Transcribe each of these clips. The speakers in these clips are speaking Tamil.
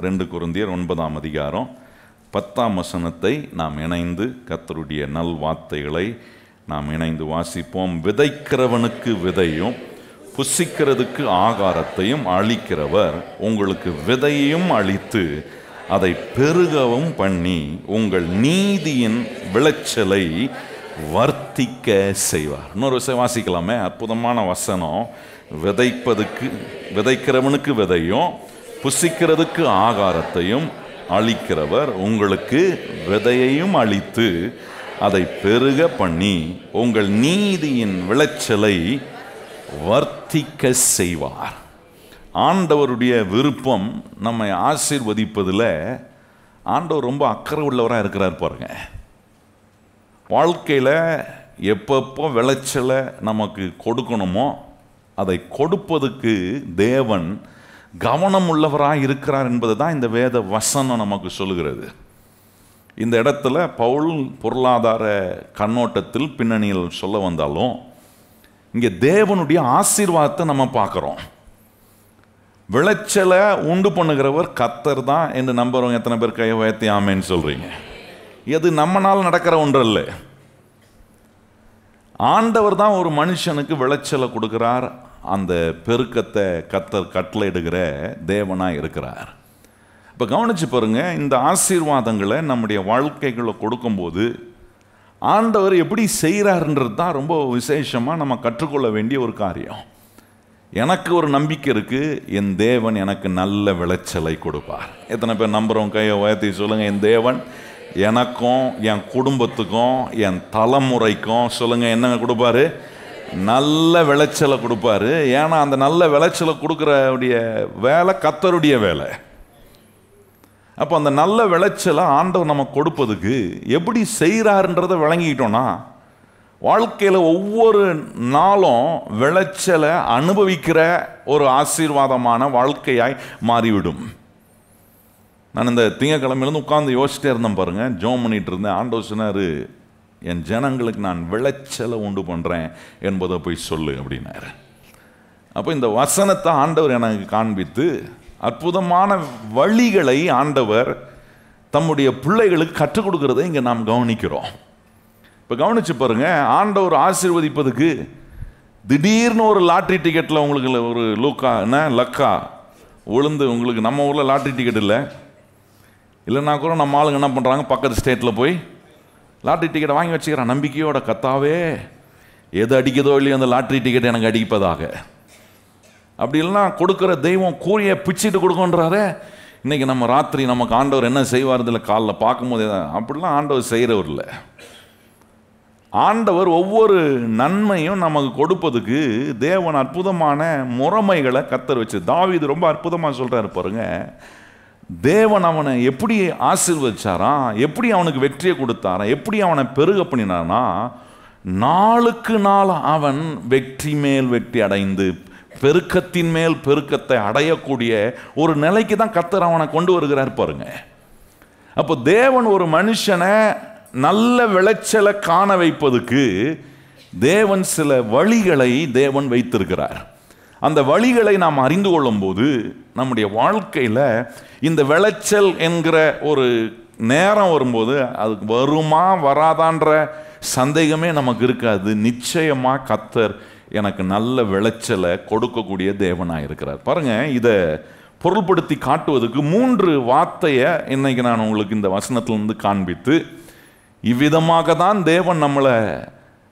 2 கொரிந்தியர் 9ஆம் அதிகாரம் 10ஆம் வசனத்தை நாம் இணைந்து கர்த்தருடைய நல் வார்த்தைகளை நாம் இணைந்து வாசிப்போம். விதைக்கிறவனுக்கு விதையும் புசிக்கிறதுக்கு ஆகாரத்தையும் அளிக்கிறவர் உங்களுக்கு விதையையும் அளித்து அதை பெருகவும் பண்ணி உங்கள் நீதியின் விளைச்சலை வர்த்திக்க செய்வார். இன்னொரு விஷயம் வாசிக்கலாமே, அற்புதமான வசனம். விதைக்கிறவனுக்கு விதையும் புசிக்கிறதுக்கு ஆகாரத்தையும் அளிக்கிறவர் உங்களுக்கு விதையையும் அளித்து அதை பெருக பண்ணி உங்கள் நீதியின் விளைச்சலை வர்த்திக்க செய்வார். ஆண்டவருடைய விருப்பம் நம்மை ஆசீர்வதிப்பதில் ஆண்டவர் ரொம்ப அக்கறை உள்ளவராக இருக்கிறார் பாருங்க. வாழ்க்கையில் எப்பப்போ விளைச்சலை நமக்கு கொடுக்கணுமோ அதை கொடுப்பதுக்கு தேவன் கவனம் உள்ளவராக இருக்கிறார் என்பது தான் இந்த வேத வசனம் நமக்கு சொல்லுகிறது. இந்த இடத்துல பவுல் பொருளாதார கண்ணோட்டத்தில் பின்னணியில் சொல்ல வந்தாலும் இங்கே தேவனுடைய ஆசீர்வாதத்தை நம்ம பார்க்குறோம். விளைச்சலை உண்டு பண்ணுகிறவர் கர்த்தர் தான் என்று நம்புறவங்க எத்தனை பேர் கையை உயர்த்தி ஆமேன்னு சொல்றீங்க? எது நம்மனால் நடக்கிற ஒன்றல்ல. ஆண்டவர் தான் ஒரு மனுஷனுக்கு விளைச்சலை கொடுக்கிறார். அந்த பெருக்கத்தை கர்த்தர் கட்டளையிடுகிற தேவனாக இருக்கிறார். இப்போ கவனிச்சு பாருங்க, இந்த ஆசீர்வாதங்களை நம்முடைய வாழ்க்கைகளை கொடுக்கும்போது ஆண்டவர் எப்படி செய்கிறாருன்றது தான் ரொம்ப விசேஷமாக நம்ம கற்றுக்கொள்ள வேண்டிய ஒரு காரியம். எனக்கு ஒரு நம்பிக்கை இருக்குது, என் தேவன் எனக்கு நல்ல விளைச்சலை கொடுப்பார். எத்தனை பேர் நம்புகிறோம்? கையை உயர்த்தி சொல்லுங்கள். என் தேவன் எனக்கும் என் குடும்பத்துக்கும் என் தலைமுறைக்கும் சொல்லுங்கள் என்ன கொடுப்பாரு? நல்ல விளைச்சலை கொடுப்பாரு. ஏன்னா அந்த நல்ல விளைச்சலை கொடுக்குறவுடைய வேலை கர்த்தருடைய வேலை. அப்போ அந்த நல்ல விளைச்சலை ஆண்டவர் நம்ம கொடுப்பதுக்கு எப்படி செய்கிறாருன்றதை விளங்கிக்கிட்டோன்னா வாழ்க்கையில் ஒவ்வொரு நாளும் விளைச்சலை அனுபவிக்கிற ஒரு ஆசீர்வாதமான வாழ்க்கையாய் மாறிவிடும். நான் இந்த திங்கக்கிழமையிலேருந்து உட்காந்து யோசிச்சிட்டே இருந்தேன் பாருங்க, ஜோம் பண்ணிட்டு இருந்தேன். ஆண்டவர் சொன்னார், என் ஜனங்களுக்கு நான் விளைச்சலை உண்டு பண்ணுறேன் என்பதை போய் சொல்லு அப்படின்னாரு. அப்போ இந்த வசனத்தை ஆண்டவர் எனக்கு காண்பித்து அற்புதமான வழிகளை ஆண்டவர் தம்முடைய பிள்ளைகளுக்கு கற்றுக் கொடுக்கறதை இங்கே நாம் கவனிக்கிறோம். இப்போ கவனிச்சு பாருங்க, ஆண்டவர் ஆசீர்வதிப்பதுக்கு திடீர்னு ஒரு லாட்ரி டிக்கெட்டில் உங்களுக்கு ஒரு லக்கா விழுந்து, உங்களுக்கு நம்ம ஊரில் லாட்ரி டிக்கெட் இல்லைன்னா கூட நம்ம ஆளுங்க என்ன பண்ணுறாங்க, பக்கத்து ஸ்டேட்டில் போய் லாட்ரி டிக்கெட்டை வாங்கி வச்சுக்கிறான் நம்பிக்கையோட. கத்தாவே எது அடிக்கதோ இல்லையோ அந்த லாட்ரி டிக்கெட் எனக்கு அடிப்பதாக. அப்படி இல்லைன்னா கொடுக்குற தெய்வம் கூறிய பிச்சுட்டு கொடுக்கன்றாரே. இன்றைக்கி நம்ம ராத்திரி நமக்கு ஆண்டவர் என்ன செய்வார் இதில் காலைல பார்க்கும்போது அப்படிலாம் ஆண்டவர் செய்கிறவர் இல்லை. ஆண்டவர் ஒவ்வொரு நன்மையும் நமக்கு கொடுப்பதுக்கு தேவன் அற்புதமான முறைமைகளை கர்த்தர் வச்சு. தாவீது ரொம்ப அற்புதமாக சொல்கிறாரு பாருங்க, தேவன் அவனை எப்படி ஆசீர்வதிச்சாராம், எப்படி அவனுக்கு வெற்றியை கொடுத்தாரா, எப்படி அவனை பெருக பண்ணினானா, நாளுக்கு நாள் அவன் வெற்றி மேல் வெற்றி அடைந்து பெருக்கத்தின் மேல் பெருக்கத்தை அடையக்கூடிய ஒரு நிலைக்கு தான் கர்த்தர் அவனை கொண்டு வருகிறார் பாருங்க. அப்போ தேவன் ஒரு மனுஷனை நல்ல விளைச்சலை காண வைப்பதுக்கு தேவன் சில வழிகளை தேவன் வைத்திருக்கிறார். அந்த வழிகளை நாம் அறிந்து கொள்ளும் போது நம்முடைய வாழ்க்கையில் இந்த விளைச்சல் என்கிற ஒரு நேரம் வரும்போது அது வருமா வராதான்ற சந்தேகமே நமக்கு இருக்காது. நிச்சயமாக கர்த்தர் எனக்கு நல்ல விளைச்சலை கொடுக்கக்கூடிய தேவனாக இருக்கிறார். பாருங்கள், இதை பொருள்படுத்தி காட்டுவதற்கு 3 வார்த்தையை இன்னைக்கு நான் உங்களுக்கு இந்த வசனத்திலிருந்து காண்பித்து இவ்விதமாக தான் தேவன் நம்மளை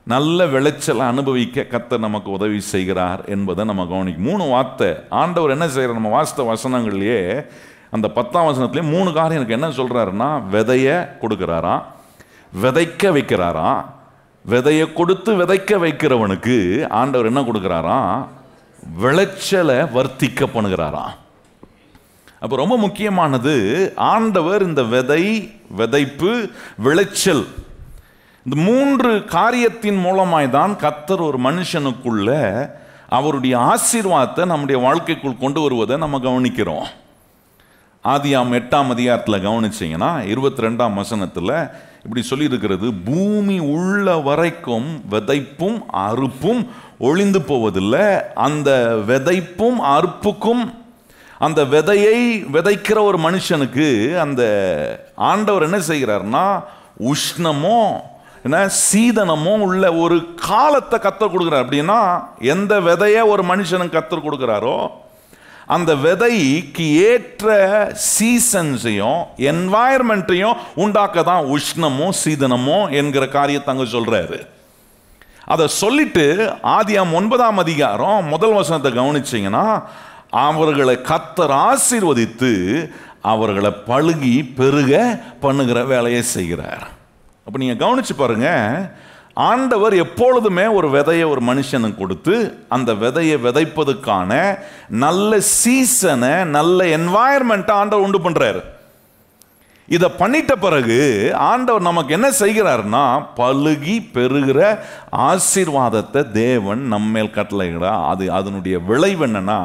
நல்ல விளைச்சலை அனுபவிக்க கர்த்தர் நமக்கு உதவி செய்கிறார் என்பதை நம்ம கவனிக்கும். 3 வார்த்தை ஆண்டவர் என்ன செய்கிறார்? நம்ம வாசித்த வசனங்கள்லேயே அந்த 10ஆம் வசனத்துலேயே 3 காரியம் எனக்கு என்ன சொல்கிறாருன்னா, விதைய கொடுக்குறாராம், விதைக்க வைக்கிறாராம், விதையை கொடுத்து விதைக்க வைக்கிறவனுக்கு ஆண்டவர் என்ன கொடுக்குறாராம்? விளைச்சலை வர்த்திக்க பண்ணுகிறாராம். அப்போ ரொம்ப முக்கியமானது, ஆண்டவர் இந்த விதைப்பு, விளைச்சல், இந்த 3 காரியத்தின் மூலமாய் தான் கர்த்தர் ஒரு மனுஷனுக்குள்ள அவருடைய ஆசீர்வாதத்தை நம்முடைய வாழ்க்கைக்குள் கொண்டு வருவதை நம்ம கவனிக்கிறோம். ஆதியாம் 8ஆம் அதிகாரத்தில் கவனிச்சிங்கன்னா 22ஆம் வசனத்தில் இப்படி சொல்லியிருக்கிறது, பூமி உள்ள வரைக்கும் விதைப்பும் அறுப்பும் ஒளிந்து போவதில்லை, அந்த விதைப்பும் அறுப்புக்கும் அந்த விதையை விதைக்கிற ஒரு மனுஷனுக்கு அந்த ஆண்டவர் என்ன செய்கிறார்னா உஷ்ணமோ என்ன சீதனமோ உள்ள ஒரு காலத்தை கர்த்தர் கொடுக்குறார். அப்படின்னா எந்த விதையை ஒரு மனுஷனுக்கு கர்த்தர் கொடுக்குறாரோ அந்த விதைக்கு ஏற்ற சீசன்ஸையும் என்வாயர்மெண்ட்டையும் உண்டாக்க தான் உஷ்ணமோ சீதனமோ என்கிற காரியத்தை அங்கே சொல்றாரு. அதை சொல்லிட்டு ஆதியாம் 9ஆம் அதிகாரம் 1 வசனத்தை கவனிச்சிங்கன்னா, அவர்களை கர்த்தர் ஆசீர்வதித்து அவர்களை பழுகி பெருக பண்ணுகிற வேலையை செய்கிறார். அப்போ நீங்கள் கவனிச்சு பாருங்க, ஆண்டவர் எப்பொழுதுமே ஒரு விதையை ஒரு மனுஷனுக்கு கொடுத்து அந்த விதையை விதைப்பதுக்கான நல்ல சீசனை நல்ல என்வாயர்மெண்ட்டை ஆண்டவர் உண்டு பண்றாரு. இதை பண்ணிட்ட பிறகு ஆண்டவர் நமக்கு என்ன செய்கிறார்னா, பழுகி பெறுகிற ஆசீர்வாதத்தை தேவன் நம்மேல் கட்டளையிடுறார். அதனுடைய விளைவு என்னன்னா,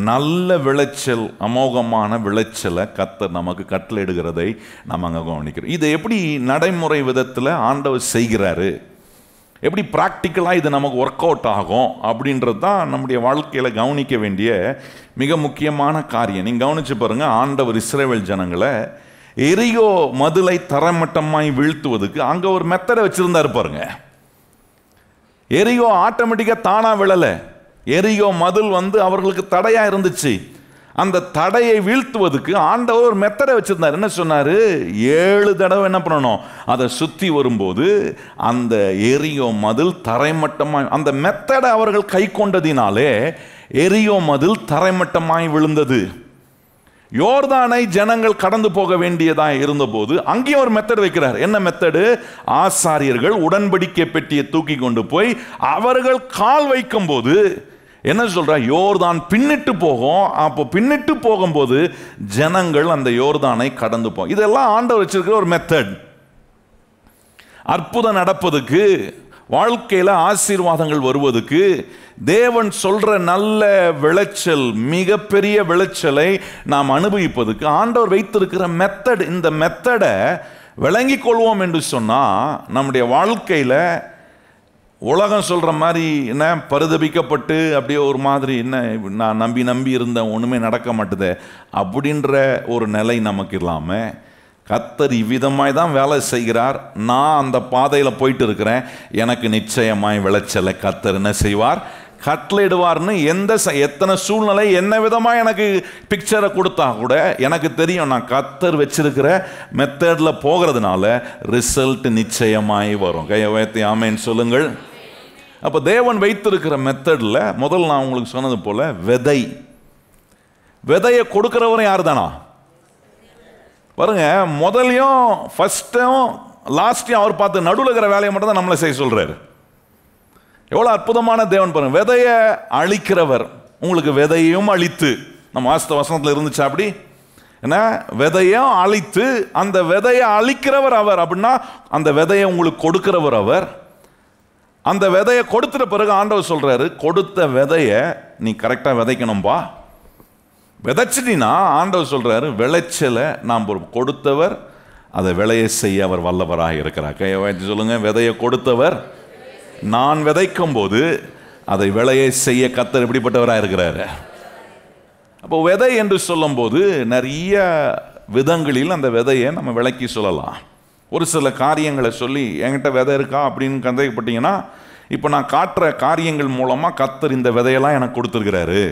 நல்ல விளைச்சல், அமோகமான விளைச்சலை கர்த்தர் நமக்கு கட்டளையிடுகிறதை நம்ம அங்கே கவனிக்கிறோம். இதை எப்படி நடைமுறை விதத்தில் ஆண்டவர் செய்கிறாரு, எப்படி ப்ராக்டிக்கலாக இது நமக்கு ஒர்க் அவுட் ஆகும் அப்படின்றது தான் நம்முடைய வாழ்க்கையில் கவனிக்க வேண்டிய மிக முக்கியமான காரியம். நீங்கள் கவனிச்சு பாருங்க, ஆண்டவர் இஸ்ரவேல் ஜனங்களை எரிகோ மதிலை தரமட்டமாய் வீழ்த்துவதுக்கு அங்கே ஒரு மெத்தடை வச்சிருந்தாரு பாருங்க. எரிகோ ஆட்டோமேட்டிக்காக தானாக விழலை. எரிகோ மதில் அவர்களுக்கு தடையாக இருந்துச்சு. அந்த தடையை வீழ்த்துவதுக்கு ஆண்டவர் ஒரு மெத்தடை வச்சிருந்தார். என்ன சொன்னார்? 7 தடவை என்ன பண்ணணும், அதை சுற்றி வரும்போது அந்த எரிகோ மதில் தரைமட்டமாய், அந்த மெத்தடை அவர்கள் கை கொண்டதினாலே எரிகோ மதில் தரைமட்டமாய் விழுந்தது. யோர்தானை ஜனங்கள் கடந்து போக வேண்டியதாக இருந்தபோது அங்கேயும் ஒரு மெத்தட் வைக்கிறார். என்ன மெத்தடு? ஆசாரியர்கள் உடன்படிக்கை பெட்டியை தூக்கி கொண்டு போய் அவர்கள் கால் வைக்கும் போது என்ன சொல்ற, யோர்தான் பின்னிட்டு போகும். அப்போ பின்னிட்டு போகும்போது ஜனங்கள் அந்த யோர்தானை கடந்து போகும். இதெல்லாம் ஆண்டவர் வச்சிருக்கிற ஒரு மெத்தட். அற்புதம் நடப்பதுக்கு, வாழ்க்கையில் ஆசீர்வாதங்கள் வருவதுக்கு, தேவன் சொல்ற நல்ல விளைச்சல், மிகப்பெரிய விளைச்சலை நாம் அனுபவிப்பதுக்கு ஆண்டவர் வைத்திருக்கிற மெத்தட். இந்த மெத்தடை விளங்கி கொள்வோம் என்று சொன்னா, நம்முடைய வாழ்க்கையில் உலகம் சொல்ற மாதிரி என்ன பரிதபிக்கப்பட்டு அப்படியே ஒரு மாதிரி என்ன நான் நம்பி இருந்தேன் ஒண்ணுமே நடக்க மாட்டுது அப்படின்ற ஒரு நிலை நமக்கு இல்லாமல், கர்த்தர் இவ்விதமாய் தான் வேலை செய்கிறார், நான் அந்த பாதையில் போயிட்டு இருக்கிறேன், எனக்கு நிச்சயமாய் விளைச்சலை கர்த்தர் என்ன செய்வார், கட்டளையிடுவார்னு எத்தனை சூழ்நிலை என்ன விதமாக எனக்கு பிக்சரை கொடுத்தா கூட எனக்கு தெரியும், நான் கர்த்தர் வச்சிருக்கிற மெத்தடில் போகிறதுனால ரிசல்ட் நிச்சயமாய் வரும். கையை உயர்த்தி ஆமென் சொல்லுங்கள். அப்போ தேவன் வைத்திருக்கிற மெத்தடில் முதல்ல நான் உங்களுக்கு சொன்னது போல விதையை கொடுக்கிறவரும் யார் தானா பாருங்க. முதலையும் ஃபர்ஸ்ட்டும் லாஸ்ட்டையும் அவர் பார்த்து நடுவில் இருக்கிற வேலையை மட்டும் தான் நம்மளை செய்ய சொல்றாரு. எவ்வளோ அற்புதமான தேவன் பாருங்க. விதையை அழிக்கிறவர், உங்களுக்கு விதையும் அழித்து, நம்ம வாஸ்தவ வசனத்தில் இருந்துச்சு அப்படி என்ன, விதையும் அழித்து அந்த விதையை அழிக்கிறவர் அவர். அப்படின்னா அந்த விதையை உங்களுக்கு கொடுக்கிறவர் அவர். அந்த விதையை கொடுத்துட்ட பிறகு ஆண்டவர் சொல்றாரு, கொடுத்த விதையை நீ கரெக்டாக விதைக்கணும்பா. விதைச்சிட்டினா ஆண்டவர் சொல்றாரு, விளைச்சலை நாம் கொடுத்தவர், அதை விளைய செய்ய அவர் வல்லவராக இருக்கிறார். கையை வைத்து சொல்லுங்க, விதையை கொடுத்தவர். நான் விதைக்கும் போது அதை விளைய செய்ய கர்த்தர் எப்படிப்பட்டவராக இருக்கிறாரு. அப்போ விதை என்று சொல்லும் போது நிறைய விதங்களில் அந்த விதையை நம்ம விளக்கி சொல்லலாம். ஒரு சில காரியங்களை சொல்லி என்கிட்ட விதை இருக்கா அப்படின்னு கந்தப்பட்டீங்கன்னா, இப்போ நான் காட்டுற காரியங்கள் மூலமாக கர்த்தர் இந்த விதையெல்லாம் எனக்கு கொடுத்துருக்கிறாரு.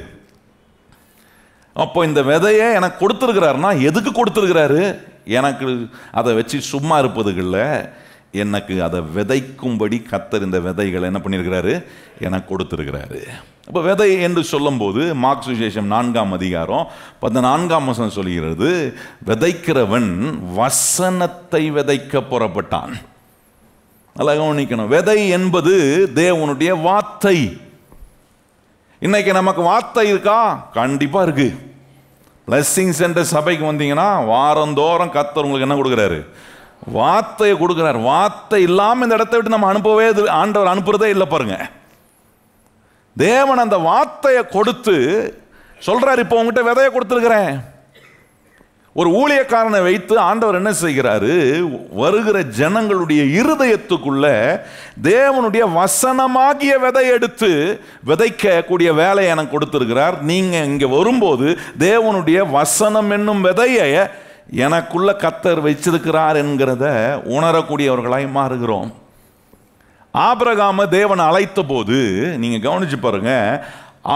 அப்போ இந்த விதையை எனக்கு கொடுத்துருக்கிறாருன்னா எதுக்கு கொடுத்துருக்கிறாரு? எனக்கு அதை வச்சு சும்மா இருப்பதுக்குள்ள, எனக்கு அதை விதைக்கும்படி கர்த்தர் இந்த விதைகளை என்ன பண்ணியிருக்கிறாரு, எனக்கு கொடுத்துருக்கிறாரு. அப்போ விதை என்று சொல்லும்போது மார்க் சுவிசேஷம் 4ஆம் அதிகாரம் 14ஆம் வசனம் சொல்கிறது, விதைக்கிறவன் வசனத்தை விதைக்க புறப்பட்டான். நல்லா கவனிக்கணும். விதை என்பது தேவனுடைய வார்த்தை. இன்னைக்கு நமக்கு வார்த்தை இருக்கா? கண்டிப்பா இருக்கு. பிளஸிங் சென்டர் சபைக்கு வந்தீங்கன்னா வாரந்தோறும் கர்த்தர் உங்களுக்கு என்ன கொடுக்குறாரு, வார்த்தையை கொடுக்குறாரு. வார்த்தை இல்லாமல் இந்த இடத்தை விட்டு நம்ம அனுப்பவே, ஆண்டவர் அனுப்புறதே இல்லை பாருங்க. தேவன் அந்த வார்த்தையை கொடுத்து சொல்றாரு, இப்போ உங்ககிட்ட விதையை கொடுத்துருக்கிறேன், ஒரு ஊழியக்காரனை வைத்து ஆண்டவர் என்ன செய்கிறாரு, வருகிற ஜனங்களுடைய இருதயத்துக்குள்ள தேவனுடைய வசனமாகிய விதை எடுத்து விதைக்கக்கூடிய வேலையை எனக்கு கொடுத்திருக்கிறார். நீங்க இங்க வரும்போது தேவனுடைய வசனம் என்னும் விதையை எனக்குள்ள கர்த்தர் வச்சிருக்கிறார் என்கிறத உணரக்கூடியவர்களாய் மாறுகிறோம். ஆபிரகாம தேவன் அழைத்த போது நீங்க கவனிச்சு பாருங்க,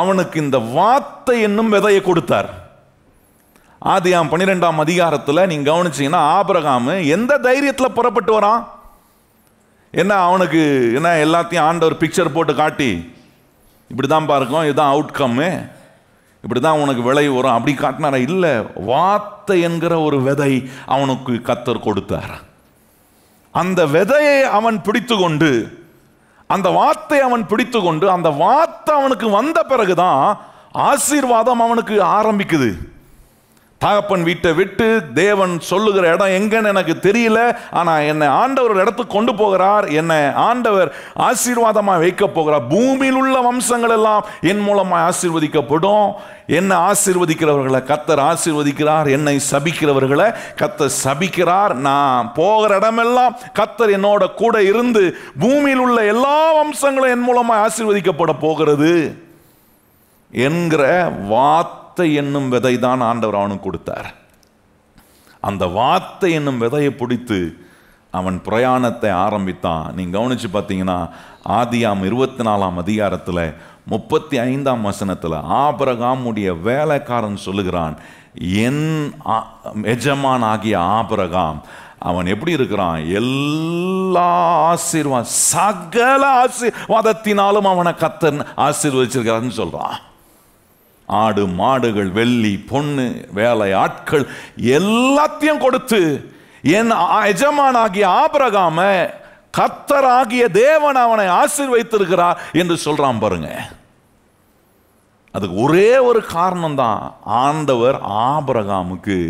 அவனுக்கு இந்த வார்த்தை என்னும் விதையை கொடுத்தார். ஆதியாம் 12ஆம் அதிகாரத்தில் நீங்க கவனிச்சீங்கன்னா ஆபிரகாம் எந்த தைரியத்தில் புறப்பட்டு வரான்? என்ன அவனுக்கு என்ன எல்லாத்தையும் ஆண்டவர் பிக்சர் போட்டு காட்டி இப்படிதான் பாருக்கும், இதுதான் அவுட்கம்மு, இப்படிதான் உனக்கு விளை வரும் அப்படி காட்டினாரா? இல்லை, வார்த்தை என்கிற ஒரு விதை அவனுக்கு கர்த்தர் கொடுத்தார். அந்த விதையை அவன் பிடித்து கொண்டு, அந்த வார்த்தை அவன் பிடித்து கொண்டு, அந்த வார்த்தை அவனுக்கு வந்த பிறகுதான் ஆசீர்வாதம் அவனுக்கு ஆரம்பிக்குது. தகப்பன் வீட்டை விட்டு தேவன் சொல்லுகிற இடம் எங்கன்னு எனக்கு தெரியல, ஆனா என்னை ஆண்டவர் ஒரு இடத்துக்கு கொண்டு போகிறார், என்னை ஆண்டவர் ஆசீர்வாதமாக வைக்க போகிறார். பூமியில் உள்ள வம்சங்கள் எல்லாம் என் மூலமாக ஆசீர்வதிக்கப்படும். என்னை ஆசீர்வதிக்கிறவர்களை கர்த்தர் ஆசீர்வதிக்கிறார், என்னை சபிக்கிறவர்களை கர்த்தர் சபிக்கிறார். நான் போகிற இடமெல்லாம் கர்த்தர் என்னோட கூட இருந்து பூமியில் உள்ள எல்லா வம்சங்களும் என் மூலமாக ஆசீர்வதிக்கப்பட போகிறது என்கிற வார்த்தை என்னும் விதை தான் ஆண்டவர் அவனுக்கு கொடுத்தார். அந்த வார்த்தை என்னும் விதையை பிடித்து அவன் பிரயாணத்தை ஆரம்பித்தான். நீங்க கவனிச்சு பார்த்தீங்கன்னா ஆதியாம் 24ஆம் அதிகாரத்தில் 35ஆம் வசனத்தில் ஆபிரகாமுடைய வேலைக்காரன் சொல்லுகிறான், என் எஜமான் ஆகிய ஆபிரகாம் அவன் எப்படி இருக்கிறான்? எல்லா சகல ஆசீர்வாதத்தினாலும் அவனை கர்த்தர் ஆசீர்வதிச்சிருக்கிறான்னு சொல்றான். ஆடு மாடுகள், வெள்ளி பொண்ணு, வேலை ஆட்கள் எல்லாத்தையும் கொடுத்து என் எஜமானாகிய ஆபிரகாம கர்த்தராகிய தேவன் அவனை ஆசீர்வதித்திருக்கிறார் என்று சொல்றான் பாருங்க. அதுக்கு ஒரே ஒரு காரணம் தான், ஆண்டவர் ஆபிரகாமுக்கு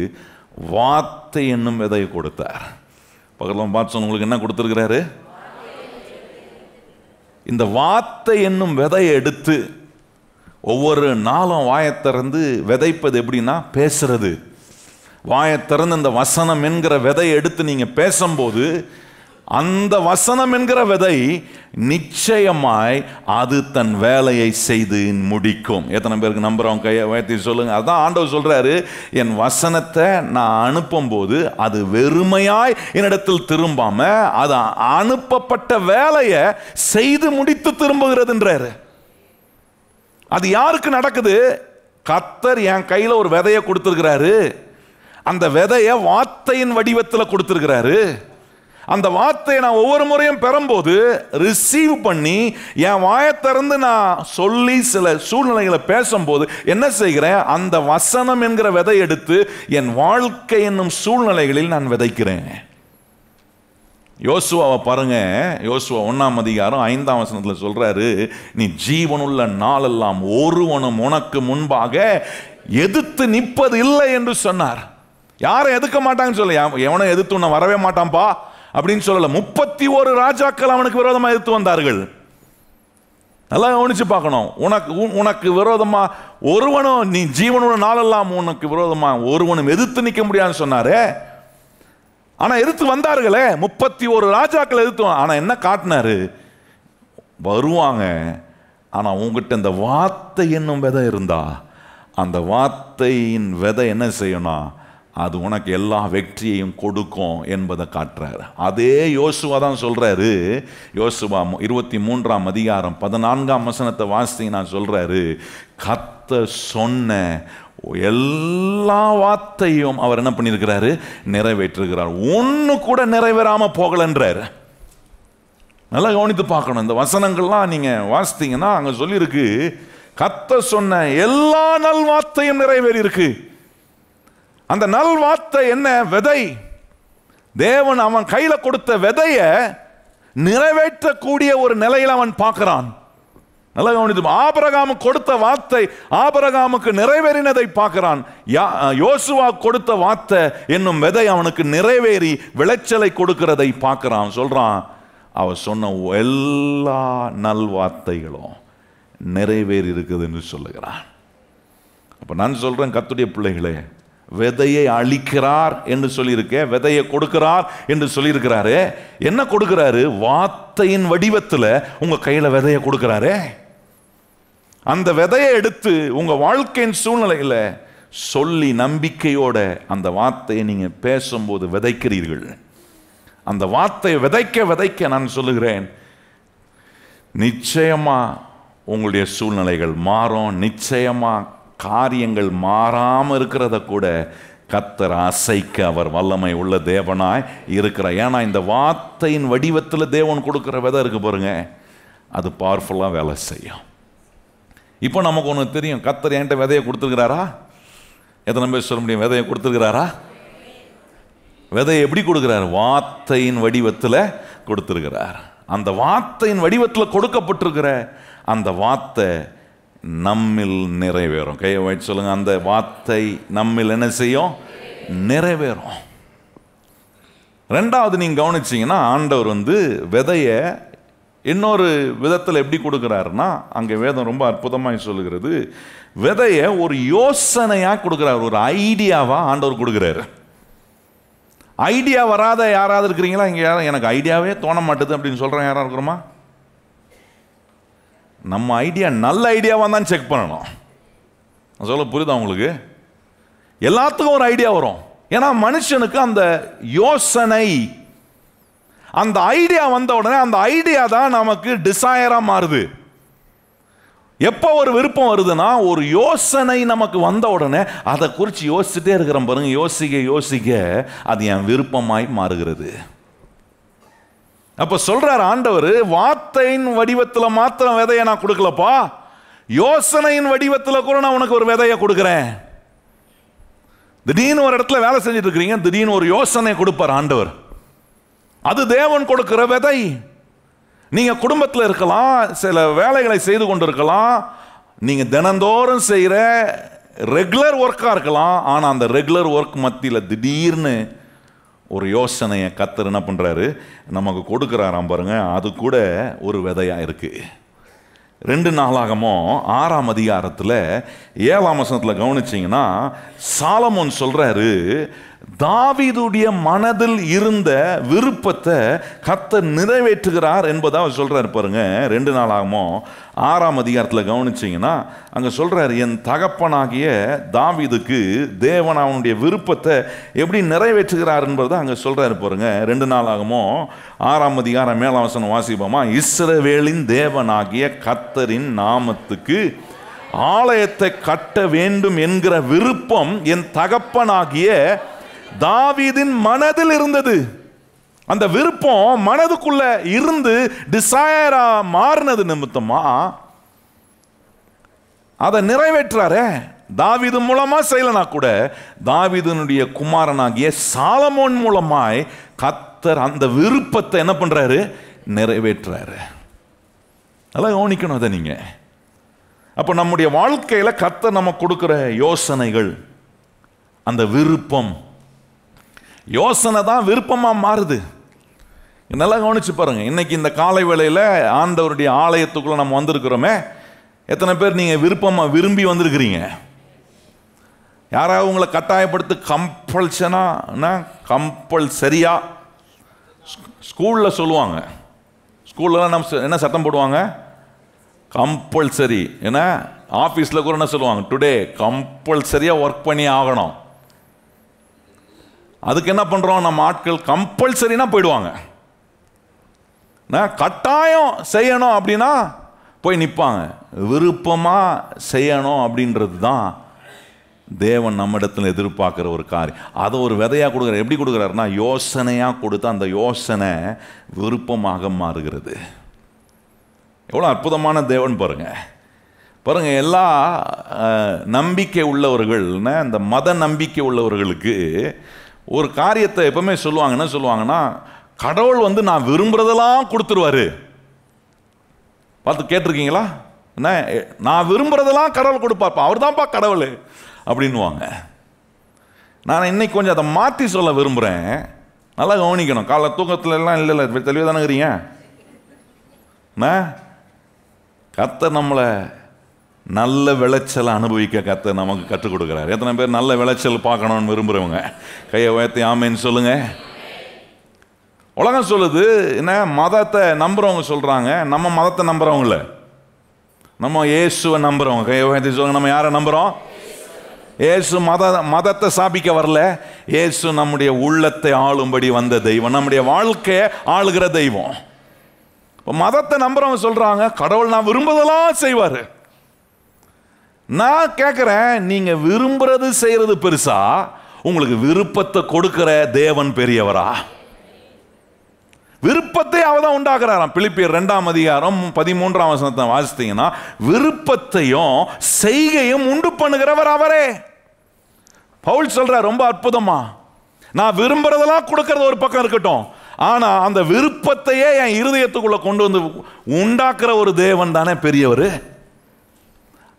வார்த்தை என்னும் விதையை கொடுத்தார். பக்கத்தில் பார்த்து உங்களுக்கு என்ன கொடுத்திருக்கிறாரு? இந்த வார்த்தை என்னும் விதையை எடுத்து ஒவ்வொரு நாளும் வாயத்திறந்து விதைப்பது. எப்படின்னா பேசுறது. வாயத்திறந்து இந்த வசனம் என்கிற விதையை எடுத்து நீங்க பேசும்போது அந்த வசனம் என்கிற விதை நிச்சயமாய் அது தன் வேலையை செய்து முடிக்கும். எத்தனை பேருக்கு நம்புறவங்க கையை உயர்த்தி சொல்லுங்க. அதான் ஆண்டவர் சொல்றாரு, என் வசனத்தை நான் அனுப்பும் போது அது வெறுமையாய் என்னிடத்தில் திரும்பாம அது அனுப்பப்பட்ட வேலையை செய்து முடித்து திரும்புகிறதுன்றாரு. அது யாருக்கு நடக்குது? கர்த்தர் என் கையில் ஒரு விதையை கொடுத்திருக்கிறாரு. அந்த விதையை வார்த்தையின் வடிவத்தில் கொடுத்திருக்கிறாரு. அந்த வார்த்தையை நான் ஒவ்வொரு முறையும் பெறும்போது ரிசீவ் பண்ணி என் வாயை திறந்து நான் சொல்லி சில சூழ்நிலைகளை பேசும்போது என்ன செய்கிறேன்? அந்த வசனம் என்கிற விதை எடுத்து என் வாழ்க்கை என்னும் சூழ்நிலைகளில் நான் விதைக்கிறேன். யோசுவாவை பாருங்க. யோசுவா 1ஆம் அதிகாரம் 5ஆம் வசனத்தில் சொல்றாரு, நீ ஜீவனுள்ள நாளெல்லாம் ஒருவனும் உனக்கு முன்பாக எதிர்த்து நிற்பது இல்லை என்று சொன்னார். யாரும் எதிர்க்க மாட்டாங்கன்னு சொல்ல, எவனும் எதிர்த்து உன்னை வரவே மாட்டான்பா அப்படின்னு சொல்லல. 31 ராஜாக்கள் அவனுக்கு விரோதமா எதிர்த்து வந்தார்கள். நல்லா கவனிச்சு பார்க்கணும். உனக்கு விரோதமா ஒருவனும், நீ ஜீவனுள்ள நாளெல்லாம் உனக்கு விரோதமா ஒருவனும் எதிர்த்து நிற்க முடியாதுன்னு சொன்னாரு. ஆனா எதிர்த்து வந்தார்களே, 31 ராஜாக்கள் எதிர்த்து. ஆனா என்ன காட்டினாரு? வருவாங்க, ஆனா உங்ககிட்ட இந்த வார்த்தை என்னும் விதை இருந்தா அந்த வார்த்தையின் விதை என்ன செய்யணும்? அது உனக்கு எல்லா வெற்றியையும் கொடுக்கும் என்பதை காட்டுறாரு. அதே யோசுவா தான் சொல்றாரு. யோசுவா 23ஆம் அதிகாரம் 14ஆம் வசனத்தை வாசித்தீங்கன்னா சொல்றாரு, கர்த்தர் சொன்ன எல்லா வார்த்தையும் அவர் என்ன பண்ணியிருக்கிறாரு? நிறைவேற்றிருக்கிறார். ஒன்று கூட நிறைவேறாம போகலன்றார். நல்லா கவனித்து பார்க்கணும். இந்த வசனங்கள்லாம் நீங்க வாசித்தீங்கன்னா அங்க சொல்லியிருக்கு, கர்த்தர் சொன்ன எல்லா நல் வார்த்தையும் நிறைவேறி இருக்கு. அந்த நல் வார்த்தை என்ன? விதை. தேவன் அவன் கையில கொடுத்த விதைய நிறைவேற்றக்கூடிய ஒரு நிலையில் அவன் பார்க்கிறான். நல்லா கவனித்து, ஆபிரகாமுக்கு கொடுத்த வார்த்தை ஆபிரகாமுக்கு நிறைவேறினதை பார்க்கிறான். யோசுவா கொடுத்த வார்த்தை என்னும் விதை அவனுக்கு நிறைவேறி விளைச்சலை கொடுக்கிறதை பார்க்கிறான். சொல்றான், அவர் சொன்ன எல்லா நல்வார்த்தைகளும் நிறைவேறி இருக்குதுன்னு சொல்லுகிறான். அப்ப நான் சொல்றேன், கர்த்தருடைய பிள்ளைகளே, விதையை அளிக்கிறார் என்று சொல்லியிருக்க, விதையை கொடுக்கிறார் என்று சொல்லியிருக்கிறாரு. என்ன கொடுக்கிறாரு? வார்த்தையின் வடிவத்தில் உங்க கையில விதையை கொடுக்கிறாரே. அந்த விதையை எடுத்து உங்க வாழ்க்கையின் சூழ்நிலையில சொல்லி நம்பிக்கையோட அந்த வார்த்தையை நீங்க பேசும்போது விதைக்கிறீர்கள். அந்த வார்த்தையை விதைக்க விதைக்க நான் சொல்லுகிறேன், நிச்சயமா உங்களுடைய சூழ்நிலைகள் மாறும். நிச்சயமா காரியங்கள் மாறாம இருக்கிறத கூட கர்த்தர் அசைக்க அவர் வல்லமை உள்ள தேவனாய் இருக்கிறார். ஏன்னா இந்த வார்த்தையின் வடிவத்தில் தேவன் கொடுக்கிற விதை இருக்கு பாருங்க, அது பவர்ஃபுல்லா வேலை செய்யும். இப்போ நமக்கு ஒன்று தெரியும், கர்த்தர் என்கிட்ட விதையை கொடுத்துருக்கிறாரா? எத்தனை பேர் சொல்ல முடியும் விதையை கொடுத்துருக்கிறாரா? விதையை எப்படி கொடுக்கிறார்? வார்த்தையின் வடிவத்தில் கொடுத்துருக்கிறார். அந்த வார்த்தையின் வடிவத்தில் கொடுக்கப்பட்டிருக்கிற அந்த வார்த்தை நம்மில் நிறைவேறும். கையை வைத்து சொல்லுங்க, அந்த வார்த்தை நம்மில் என்ன செய்யும்? நிறைவேறும். ரெண்டாவது நீங்க கவனிச்சீங்கன்னா, ஆண்டவர் விதைய இன்னொரு விதத்தில் எப்படி கொடுக்கிறாருன்னா, அங்கே வேதம் ரொம்ப அற்புதமாக சொல்லுகிறது, விதைய ஒரு யோசனையா கொடுக்கிறார், ஒரு ஐடியாவா ஆண்டவர் கொடுக்கிறாரு. ஐடியா வராத யாராவது இருக்கிறீங்களா? இங்கே யாரும் எனக்கு ஐடியாவே தோண மாட்டேது அப்படின்னு சொல்கிறேன் யாராவது இருக்கிறோமா? நம்ம ஐடியா நல்ல ஐடியாவாக தான் செக் பண்ணணும். சொல்ல புரியுதா உங்களுக்கு? எல்லாத்துக்கும் ஒரு ஐடியா வரும். ஏன்னா மனுஷனுக்கு அந்த யோசனை, அந்த ஐடியா வந்த உடனே அந்த ஐடியா தான் நமக்கு டிசையரா மாறுது. எப்போ ஒரு விருப்பம் வருதுன்னா, ஒரு யோசனை நமக்கு வந்த உடனே அதை குறித்து யோசிச்சுட்டே இருக்கிறோம் பாருங்க. யோசிக்க யோசிக்க அது என் விருப்பமாய் மாறுகிறது. அப்ப சொல்றார் ஆண்டவர், வார்த்தையின் வடிவத்தில் மாத்திரம் விதையை நான் கொடுக்கலப்பா, யோசனையின் வடிவத்தில் கூட நான் உனக்கு ஒரு விதையை கொடுக்கிறேன். திடீர்னு ஒரு இடத்துல வேலை செஞ்சுட்டு இருக்கிறீங்க, திடீர்னு ஒரு யோசனை கொடுப்பார் ஆண்டவர். அது தேவன் கொடுக்கிற விதை. நீங்க குடும்பத்தில் இருக்கலாம், சில வேலைகளை செய்து கொண்டு இருக்கலாம், நீங்க தினந்தோறும் செய்யற ரெகுலர் ஒர்க்கா இருக்கலாம். ஆனா அந்த ரெகுலர் ஒர்க் மத்தியில் திடீர்னு ஒரு யோசனையை கர்த்தர் என்ன பண்றாரு? நமக்கு கொடுக்கிறாராம் பாருங்க. அது கூட ஒரு விதையா இருக்கு. 2 நாளாகமம் 6ஆம் அதிகாரத்தில் 7ஆம் வசனத்தில் கவனிச்சிங்கன்னா, சாலமோன் சொல்றாரு, தாவீதுடைய மனதில் இருந்த விருப்பத்தை கர்த்தர் நிறைவேற்றுகிறார் என்பதை அவர் சொல்றாரு பாருங்க. 2 நாளாகமம் 6ஆம் அதிகாரத்தில் கவனிச்சிங்கன்னா அங்கே சொல்றாரு, என் தகப்பனாகிய தாவீதுக்கு தேவன் அவனுடைய விருப்பத்தை எப்படி நிறைவேற்றுகிறார் என்பதை அங்கே சொல்றாரு பாருங்க. 2 நாளாகமம் 6ஆம் அதிகாரம் 7ஆம் வசனம் வாசிப்போமா? இஸ்ரவேலின் தேவனாகிய கர்த்தரின் நாமத்துக்கு ஆலயத்தை கட்ட வேண்டும் என்கிற விருப்பம் என் தகப்பனாகிய தாவீதின் மனதில் இருந்தது. அந்த விருப்பம் மனதுக்குள்ள இருந்து டிசையரா மாறினது நிமித்தமா அதை நிறைவேற்றாரே. தாவீது மூலமா செய்யலனா கூட தாவீதுனுடைய குமாரனாகிய சாலமோன் மூலமாய் கர்த்தர் அந்த விருப்பத்தை என்ன பண்றாரு? நிறைவேற்றாரு. அதெல்லாம் கவனிக்கணும் அதை நீங்க. அப்ப நம்முடைய வாழ்க்கையில கர்த்தர் நமக்கு கொடுக்கிற யோசனைகள், அந்த விருப்பம், யோசனை தான் விருப்பமா மாறுது. நல்லா கவனிச்சு பாருங்க. இன்னைக்கு இந்த காலை வேளையில ஆண்டவருடைய ஆலயத்துக்குள்ள நம்ம வந்திருக்கிறோமே, எத்தனை பேர் நீங்க விருப்பமா விரும்பி வந்திருக்கிறீங்க? யாராவது உங்களை கட்டாயப்படுத்தி கம்பல்சரியா ஸ்கூல்ல சொல்லுவாங்க. ஸ்கூல்ல நம்ம என்ன சட்டம் போடுவாங்க? கம்பல்சரி. ஏன்னா ஆஃபீஸில் கூட என்ன சொல்லுவாங்க? டுடே கம்பல்சரியாக ஒர்க் பண்ணி ஆகணும். அதுக்கு என்ன பண்ணுறோம் நம்ம ஆட்கள்? கம்பல்சரினா போயிடுவாங்க. கட்டாயம் செய்யணும் அப்படின்னா போய் நிற்பாங்க. விருப்பமாக செய்யணும் அப்படின்றது தான் தேவன் நம்மிடத்தில் எதிர்பார்க்குற ஒரு காரியம். அதை ஒரு விதையாக கொடுக்குறார். எப்படி கொடுக்குறாருன்னா, யோசனையாக கொடுத்து அந்த யோசனை விருப்பமாக மாறுகிறது. எவ்வளோ அற்புதமான தேவன் பாருங்க. பாருங்க, எல்லா நம்பிக்கை உள்ளவர்கள், இந்த மத நம்பிக்கை உள்ளவர்களுக்கு ஒரு காரியத்தை எப்பவுமே சொல்லுவாங்க. என்ன சொல்லுவாங்கன்னா, கடவுள் நான் விரும்புறதெல்லாம் கொடுத்துருவாரு. பார்த்து கேட்டிருக்கீங்களா? என்ன, நான் விரும்புறதெல்லாம் கடவுள் கொடுப்பாப்பா, அவர் தான்ப்பா கடவுள் அப்படின்வாங்க. நான் இன்னைக்கு கொஞ்சம் அதை மாற்றி சொல்ல விரும்புகிறேன். நல்லா கவனிக்கணும். காலை தூக்கத்துல எல்லாம் இல்லை, தெளிவாக தானே இருக்கிறீங்க? கர்த்தர் நம்மளை நல்ல விளைச்சலை அனுபவிக்க கர்த்தர் நமக்கு கற்றுக் கொடுக்குறாரு. எத்தனை பேர் நல்ல விளைச்சல் பார்க்கணும்னு விரும்புகிறவங்க கையை உயர்த்தி ஆமேன்னு சொல்லுங்க. உலகம் சொல்லுது என்ன, மதத்தை நம்புறவங்க சொல்றாங்க, நம்ம மதத்தை நம்புறவங்கள, நம்ம இயேசுவை நம்புறவங்க. கையை உயர்த்தி சொல்லுங்க, நம்ம யாரை நம்புறோம்? இயேசு மதத்தை சாபிக்க வரல. இயேசு நம்முடைய உள்ளத்தை ஆளும்படி வந்த தெய்வம், நம்முடைய வாழ்க்கையை ஆளுகிற தெய்வம். மதத்தை நம்புறவங்க சொல்றாங்க கடவுள் நான் விரும்புவதெல்லாம் செய்வாரு. நான் கேட்கிறேன், நீங்க விரும்புறது செய்யறது பெருசா, உங்களுக்கு விருப்பத்தை கொடுக்கிற தேவன் பெரியவரா? விருப்பத்தை அவதான் உண்டாக்குறாராம். பிலிப்பியர் 2ஆம் அதிகாரம் 13ஆம் வசனத்தை வாசித்தீங்கன்னா, விருப்பத்தையும் செய்கையும் உண்டு பண்ணுகிறவர் அவரே. பவுல் சொல்ற ரொம்ப அற்புதமா, நான் விரும்புறதெல்லாம் கொடுக்கறது ஒரு பக்கம் இருக்கட்டும், ஆனா அந்த விருப்பத்தையே என் இருதயத்துக்குள்ள கொண்டு வந்து உண்டாக்குற ஒரு தேவன் தானே பெரியவர்.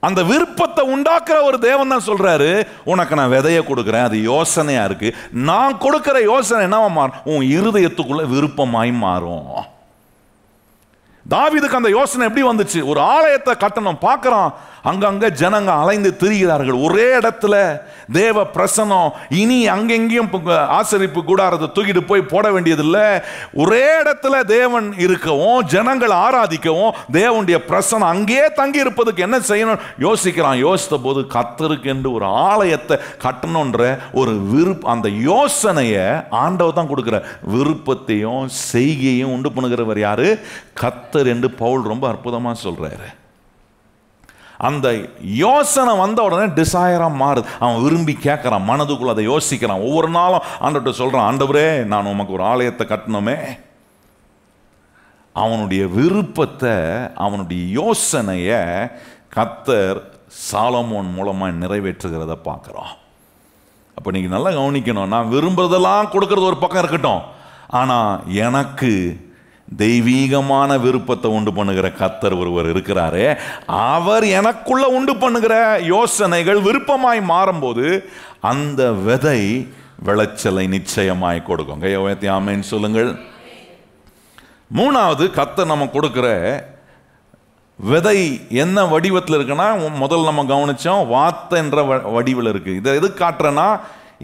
அந்த விருப்பத்தை உண்டாக்குற ஒரு தேவன் தான் சொல்றாரு, உனக்கு நான் விதைய கொடுக்குறேன், அது யோசனையா இருக்கு, நான் கொடுக்கிற யோசனை என்னவா மாறும்? உன் இருதயத்துக்குள்ள விருப்பமாய் மாறும். தாவீதுக்கு அந்த யோசனை எப்படி வந்துச்சு? ஒரு ஆலயத்தை கட்டணும் பார்க்கறான், அங்கங்க ஜனங்க அலைந்து திரிகிறார்கள், ஒரே இடத்துல தேவ பிரசன்னம். இனி அங்கெங்கேயும் ஆசரிப்பு கூடாரத்தை தூக்கிட்டு போய் போட வேண்டியதில்லை, ஒரே இடத்துல தேவன் இருக்கவும் ஜனங்கள் ஆராதிக்கவும் தேவனுடைய பிரசன்னம் அங்கேயே தங்கி இருப்பதுக்கு என்ன செய்யணும் யோசிக்கிறான். யோசித்த போது கர்த்தருக்கு என்று ஒரு ஆலயத்தை கட்டணுன்ற ஒரு அந்த யோசனையை ஆண்டவர் தான் கொடுக்கிற. விருப்பத்தையும் செய்கையும் உண்டு பண்ணுகிறவர் யாரு? கர்த்தர் என்று பவுல் ரொம்ப அற்புதமா சொல்றாரு. அந்த யோசனை வந்த உடனே டிசையரா மாறுது. அவன் விரும்பி கேட்கறான், மனதுக்குள்ள அதை யோசிக்கிறான். ஒவ்வொரு நாளும் ஆண்டவர்கிட்ட சொல்றான், ஆண்டவரே நான் உமக்கு ஒரு ஆலயத்தை கட்டணுமே. அவனுடைய விருப்பத்தை, அவனுடைய யோசனைய கர்த்தர் சாலமோன் மூலமா நிறைவேற்றுகிறத பார்க்கிறோம். அப்ப நீங்க நல்லா கவனிக்கணும், நான் விரும்புறதெல்லாம் கொடுக்கறது ஒரு பக்கம் இருக்கட்டும், ஆனா எனக்கு தெய்வீகமான விருப்பத்தை உண்டு பண்ணுகிற கர்த்தர் ஒருவர் இருக்கிறாரே, அவர் எனக்குள்ள உண்டு பண்ணுகிற யோசனைகள் விருப்பமாய் மாறும்போது அந்த விதை விளைச்சலை நிச்சயமாய் கொடுக்கும். கையை உயர்த்தி ஆமென் சொல்லுங்கள். மூணாவது, கர்த்தர் நம்ம கொடுக்கிற விதை என்ன வடிவத்தில் இருக்குன்னா, முதல்ல நம்ம கவனிச்சோம் வார்த்தை என்ற வடிவில் இருக்கு. இதை எது காட்டுறேன்னா,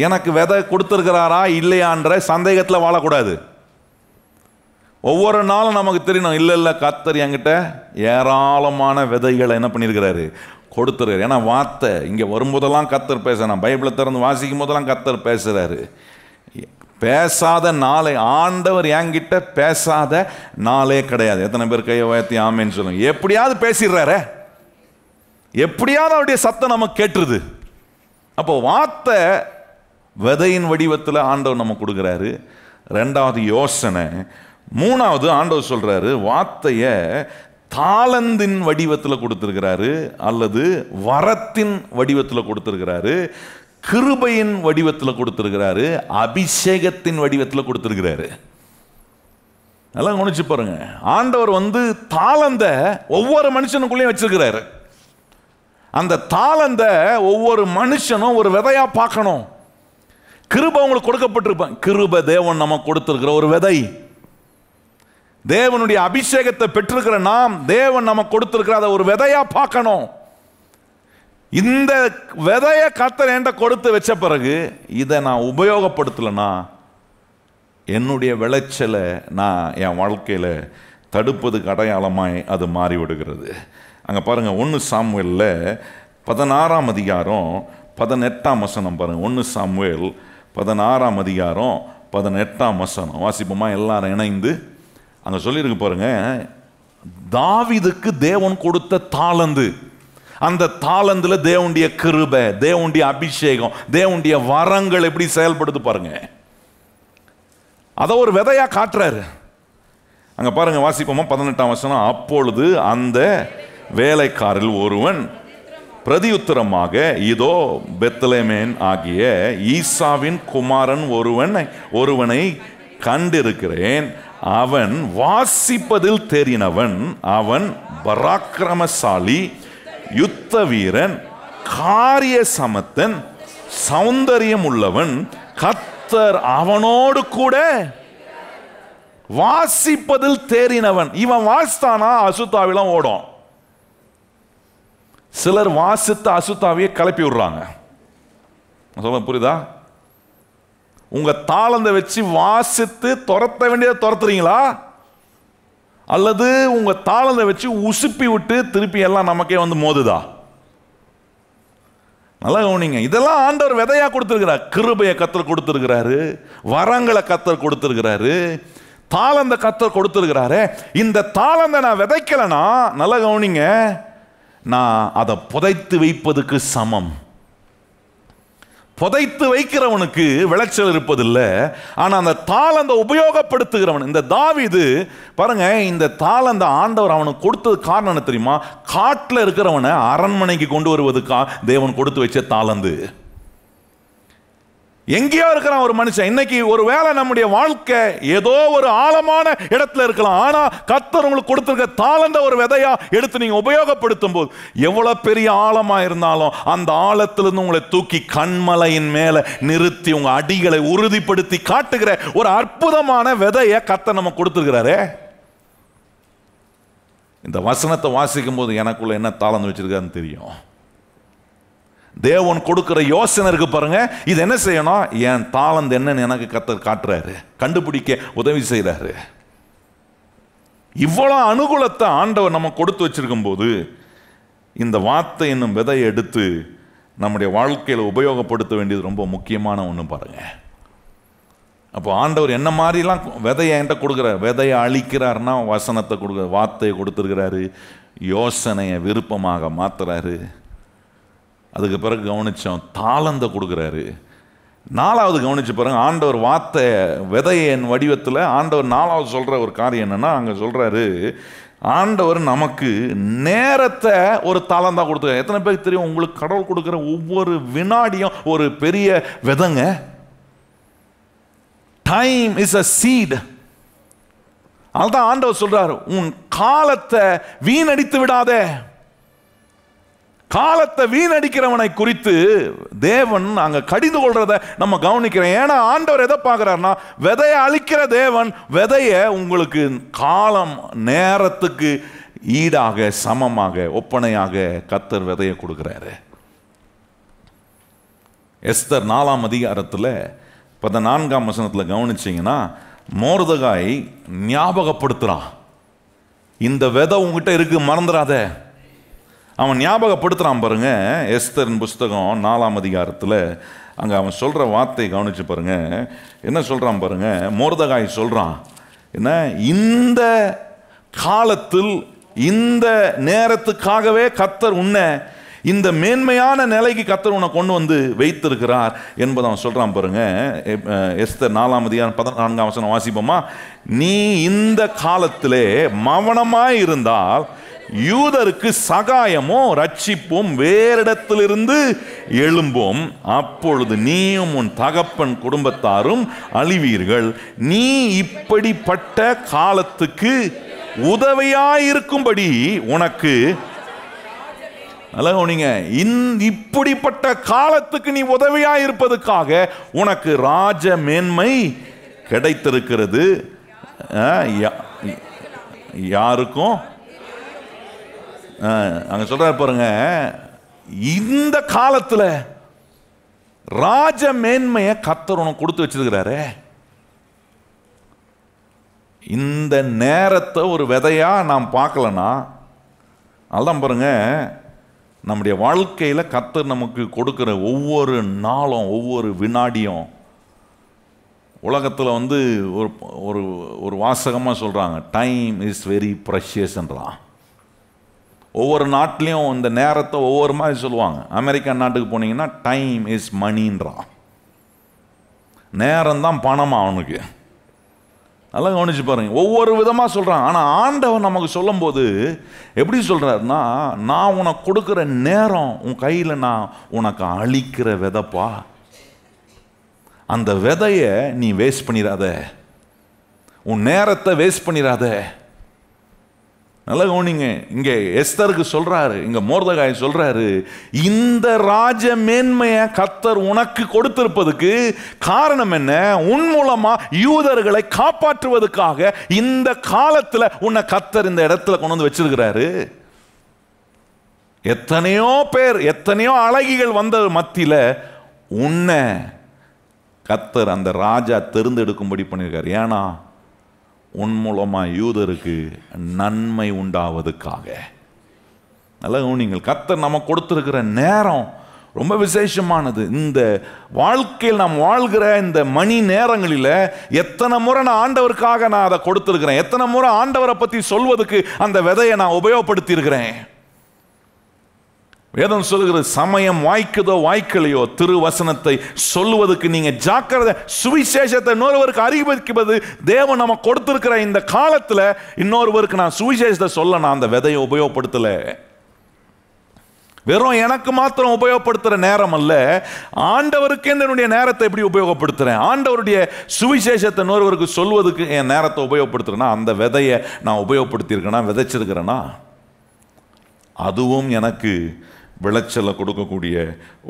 எனக்கு விதை கொடுத்துருக்கிறாரா இல்லையான்ற சந்தேகத்தில் வாழக்கூடாது. ஒவ்வொரு நாளும் நமக்கு தெரியணும், இல்லை இல்லை கர்த்தர் என்கிட்ட ஏராளமான விதைகளை என்ன பண்ணியிருக்கிறாரு, கொடுத்துருக்காரு. ஏன்னா வார்த்தை இங்கே வரும்போதெல்லாம் கர்த்தர் பேசுறான், பைபிளை திறந்து வாசிக்கும் போதெல்லாம் கர்த்தர் பேசுறாரு. பேசாத நாளே, ஆண்டவர் என்கிட்ட பேசாத நாளே கிடையாது. எத்தனை பேர் கையை உயர்த்தி ஆமேன்னு சொல்லுங்க. எப்படியாவது பேசிடுறாரு, எப்படியாவது அவருடைய சத்தம் நமக்கு கேட்டுருது. அப்போ வார்த்தை விதையின் வடிவத்தில் ஆண்டவர் நம்ம கொடுக்குறாரு. ரெண்டாவது யோசனை. மூணாவது ஆண்டவர் சொல்றாரு, வார்த்தைய தாளந்தின் வடிவத்தில் கொடுத்திருக்கிறாரு, அல்லது வரத்தின் வடிவத்தில் கொடுத்திருக்கிறாரு, கிருபையின் வடிவத்தில் கொடுத்திருக்கிறாரு, அபிஷேகத்தின் வடிவத்தில் கொடுத்திருக்கிறாரு. நல்லா கவனிச்சு பாருங்க. ஆண்டவர் தாளந்த ஒவ்வொரு மனுஷனுக்குள்ளேயும் வச்சிருக்கிறாரு. அந்த தாளந்த ஒவ்வொரு மனுஷனும் ஒரு விதையா பார்க்கணும். கிருபை உங்களுக்கு கொடுக்கப்பட்டிருப்பாங்க. கிருபை தேவன் நமக்கு கொடுத்திருக்கிற ஒரு விதை. தேவனுடைய அபிஷேகத்தை பெற்றிருக்கிற நாம், தேவன் நமக்கு கொடுத்திருக்கிற அதை ஒரு விதையா பார்க்கணும். இந்த விதைய கர்த்தர் என்கிட்ட கொடுத்து வச்ச பிறகு இதை நான் உபயோகப்படுத்தலைன்னா என்னுடைய விளைச்சலை நான் என் வாழ்க்கையில் தடுப்பதுக்கு அடையாளமாய் அது மாறிவிடுகிறது. அங்கே பாருங்கள், 1 சாமுவேலில் 16ஆம் அதிகாரம் 18ஆம் வசனம் பாருங்கள். 1 சாமுவேல் 16ஆம் அதிகாரம் 18ஆம் வசனம் வாசிப்போமா? எல்லாரும் இணைந்து. அங்கே சொல்லியிருக்கு பாருங்க, தாவீதுக்கு தேவன் கொடுத்த தாளந்து, அந்த தாளந்துல தேவனுடைய கிருபை, தேவனுடைய அபிஷேகம், தேவனுடைய வரங்கள் எப்படி செயல்படுது பாருங்க. அதை ஒரு விதையா காட்டுறாரு. அங்க பாருங்க, வாசிப்போமா? 18ஆம் வசனம். அப்பொழுது அந்த வேலைக்காரில் ஒருவன் பிரதியுத்தரமாக, இதோ பெத்லெமேன் ஆகிய ஈசாவின் குமாரன் ஒருவனை கண்டிருக்கிறேன், அவன் வாசிப்பதில் தேறினவன், அவன் பராக்கிரமசாலி, யுத்த வீரன், காரிய சமத்தன், சௌந்தரியம் உள்ளவன், கர்த்தர் அவனோடு கூட வாசிப்பதில் தேறினவன். இவன் வாசித்தானா அசுத்தாவிலாம் ஓடும். சிலர் வாசித்த அசுத்தாவியை கிளப்பி விடுறாங்க. சொல்ல புரியுதா? உங்க தாளந்தை வச்சு வாசித்து துரத்த வேண்டியதை துரத்துறீங்களா, அல்லது உங்க தாளந்தை வச்சு உசுப்பி விட்டு திருப்பி எல்லாம் நமக்கே வந்து மோதுதா? நல்லா கவனிங்க. இதெல்லாம் ஆண்டவர் விதையா கொடுத்திருக்கிறார். கிருபையை கர்த்தர் கொடுத்திருக்கிறாரு, வரங்களை கர்த்தர் கொடுத்திருக்கிறாரு, தாளந்த கர்த்தர் கொடுத்திருக்கிறாரு. இந்த தாளந்தை நான் விதைக்கலனா, நல்லா கவனிங்க, நான் அதை புதைத்து வைப்பதுக்கு சமம். புதைத்து வைக்கிறவனுக்கு விளைச்சல் இருப்பதில்லை, ஆனா அந்த தாளந்த உபயோகப்படுத்துகிறவன். இந்த தாவீது பாருங்க, இந்த தாளந்த ஆண்டவர் அவனுக்கு கொடுத்தது காரணம் என்ன தெரியுமா? காட்டில் இருக்கிறவனை அரண்மனைக்கு கொண்டு வருவதுக்கா தேவன் கொடுத்து வச்ச தாளந்து. எங்கேயோ இருக்கிறான் ஒரு மனுஷன். இன்னைக்கு ஒரு வேளை நம்முடைய வாழ்க்கை ஏதோ ஒரு ஆழமான இடத்துல இருக்கலாம், ஆனா கர்த்தர் உங்களுக்கு கொடுத்திருக்க தாளந்த ஒரு விதையா எடுத்து நீங்க உபயோகப்படுத்தும் போது, எவ்வளவு பெரிய ஆழமா இருந்தாலும் அந்த ஆழத்திலிருந்து உங்களை தூக்கி கண்மலையின் மேல நிறுத்தி உங்க அடிகளை உறுதிப்படுத்தி காட்டுகிற ஒரு அற்புதமான விதைய கர்த்தர் நம்ம கொடுத்திருக்கிறாரே. இந்த வசனத்தை வாசிக்கும் போது எனக்குள்ள என்ன தாளந்து வச்சிருக்காருன்னு தெரியும். தேவன் கொடுக்கிற யோசனை இருக்கு பாருங்க, இது என்ன செய்யணும், என் தாளந்து என்னன்னு எனக்கு கர்த்தர் காட்டுறாரு, கண்டுபிடிக்க உதவி செய்யறாரு. இவ்வளவு அனுகூலத்தை ஆண்டவர் நம்ம கொடுத்து வச்சிருக்கும் போது, இந்த வார்த்தை என்னும் விதையை எடுத்து நம்முடைய வாழ்க்கையில உபயோகப்படுத்த வேண்டியது ரொம்ப முக்கியமான ஒன்று பாருங்க. அப்போ ஆண்டவர் என்ன மாதிரிலாம் விதையை என்கிட்ட கொடுக்குறார்? விதையை அழிக்கிறாருன்னா வசனத்தை கொடுக்குற, வார்த்தையை கொடுத்துருக்கிறாரு, யோசனையை விருப்பமாக மாத்துறாரு. அதுக்கு பிறகு கவனிச்சோம், தாளந்த கொடுக்குறாரு. நாலாவது கவனிச்சு பாருங்க, ஆண்டவர் வார்த்தை விதையின் வடிவத்தில் ஆண்டவர் நாலாவது சொல்ற ஒரு காரியம் என்னன்னா, அங்க சொல்றாரு, ஆண்டவர் நமக்கு நேரத்தை ஒரு தாளந்தா கொடுத்துருக்காரு. எத்தனை பேருக்கு தெரியும், உங்களுக்கு கடவுள் கொடுக்குற ஒவ்வொரு வினாடியும் ஒரு பெரிய விதைங்க. Time is a seed. அதுதான் ஆண்டவர் சொல்றாரு, உன் காலத்தை வீணடித்து விடாதே. காலத்தை வீணடிக்கிறவனை குறித்து தேவன் அங்க கடிந்து கொள்றத நம்ம கவனிக்கிறோம். ஏன்னா ஆண்டவர் எதை பார்க்கிறார்னா, விதையை அழிக்கிற தேவன் விதைய உங்களுக்கு காலம் நேரத்துக்கு ஈடாக சமமாக ஒப்பனையாக கர்த்தர் விதையை கொடுக்கிறாரு. எஸ்தர் 4ஆம் அதிகாரத்தில் 14ஆம் வசனத்தில் கவனிச்சிங்கன்னா, மோர்தகாய் ஞாபகப்படுத்துறான், இந்த விதை உங்ககிட்ட இருக்கு, மறந்துடாத. அவன் ஞாபகப்படுத்துறான் பாருங்க. எஸ்தரின் புஸ்தகம் 4ஆம் அதிகாரத்தில் அங்கே அவன் சொல்ற வார்த்தையை கவனிச்சு பாருங்க. என்ன சொல்றான் பாருங்க, மோர்தகாய் சொல்றான், என்ன, இந்த காலத்தில் இந்த நேரத்துக்காகவே கர்த்தர் உன்னை இந்த மேன்மையான நிலைக்கு கர்த்தர் உன்னை கொண்டு வந்து வைத்திருக்கிறார் என்பதை அவன் சொல்றான் பாருங்க. எஸ்தர் 4ஆம் அதிகாரம் 14ஆம் வசனம் வாசிப்போமா? நீ இந்த காலத்திலே மௌனமாய் இருந்தால் யூதருக்கு சகாயமும் ரட்சிப்பும் வேறிடத்திலிருந்து எழும்பும், அப்பொழுது நீயும் உன் தகப்பன் குடும்பத்தாரும் அழிவீர்கள். நீ இப்படிப்பட்ட காலத்துக்கு உதவியாயிருக்கும்படி உனக்கு, நீங்க இப்படிப்பட்ட காலத்துக்கு நீ உதவியாயிருப்பதற்காக உனக்கு ராஜ மேன்மை கிடைத்திருக்கிறது. யாருக்கும் அங்க சொல்றாரு பாருங்க, இந்த காலத்துல ராஜ மேன்மையை கர்த்தர் உனக்கு கொடுத்து வச்சிருக்கிறாரு. இந்த நேரத்தை ஒரு விதையா நாம் பார்க்கலனா, அதுதான் பாருங்க, நம்முடைய வாழ்க்கையில கர்த்தர் நமக்கு கொடுக்கிற ஒவ்வொரு நாளும் ஒவ்வொரு வினாடியும், உலகத்தில் வந்து ஒரு ஒரு வாசகமாக சொல்றாங்க, டைம் இஸ் வெரி ப்ரெஷியஸ்ன்றான். ஒவ்வொரு நாட்டிலையும் இந்த நேரத்தை ஒவ்வொரு மாதிரி சொல்லுவாங்க. அமெரிக்கா நாட்டுக்கு போனீங்கன்னா டைம் இஸ் மணின்றான், நேரம் தான் பணமா அவனுக்கு. நல்லா கவனிச்சு பாருங்க, ஒவ்வொரு விதமா சொல்றான். ஆனா ஆண்டவர் நமக்கு சொல்லும் போது எப்படி சொல்றாருன்னா, நான் உனக்கு கொடுக்கிற நேரம் உன் கையில நான் உனக்கு அழிக்கிற விதைப்பா, அந்த விதைய நீ வேஸ்ட் பண்ணிடாத, உன் நேரத்தை வேஸ்ட் பண்ணிடாத. நல்லா கவனிங்க, இங்க எஸ்தருக்கு சொல்றாரு, இங்க மோர்தகாய் சொல்றாரு, இந்த ராஜ மேன்மையை கர்த்தர் உனக்கு கொடுத்திருப்பதுக்கு காரணம் என்ன? உன் மூலமா யூதர்களை காப்பாற்றுவதற்காக இந்த காலத்துல உன்னை கர்த்தர் இந்த இடத்துல கொண்டு வந்து வச்சிருக்கிறாரு. எத்தனையோ பேர், எத்தனையோ அழகிகள் வந்த மத்தியில உன்னை கர்த்தர் அந்த ராஜா தேர்ந்தெடுக்கும்படி பண்ணியிருக்கார். ஏன்னா உன் மூலமா யூதருக்கு நன்மை உண்டாவதுக்காக. நல்லா நீங்கள் கர்த்தர் நம்ம கொடுத்திருக்கிற நேரம் ரொம்ப விசேஷமானது. இந்த வாழ்க்கையில் நாம் வாழ்கிற இந்த மணி நேரங்களில் எத்தனை முறை நான் ஆண்டவருக்காக நான் அதை கொடுத்திருக்கிறேன், எத்தனை முறை ஆண்டவரை பற்றி சொல்வதற்கு அந்த விதையை நான் உபயோகப்படுத்தி இருக்கிறேன். வேதம் சொல்லுகிறது, சமயம் வாய்க்குதோ வாய்க்கலையோ திருவசனத்தை சொல்லுவதற்கு நீங்க ஜாக்கிரதை. சுவிசேஷத்தை இன்னொருவருக்கு அறிவிப்பது தேவன் நம்ம கொடுத்திருக்கிற இந்த காலத்தில் இன்னொருவருக்கு நான் சுவிசேஷத்தை சொல்ல நான் அந்த விதையை உபயோகப்படுத்தல. வெறும் எனக்கு மாத்திரம் உபயோகப்படுத்துற நேரம் அல்ல, ஆண்டவருக்கு என்னுடைய நேரத்தை எப்படி உபயோகப்படுத்துறேன், ஆண்டவருடைய சுவிசேஷத்தை இன்னொருவருக்கு சொல்வதற்கு என் நேரத்தை உபயோகப்படுத்துறேன்னா அந்த விதையை நான் உபயோகப்படுத்தியிருக்கேனா, விதைச்சிருக்கிறேன்னா, அதுவும் எனக்கு விளைச்சலை கொடுக்கக்கூடிய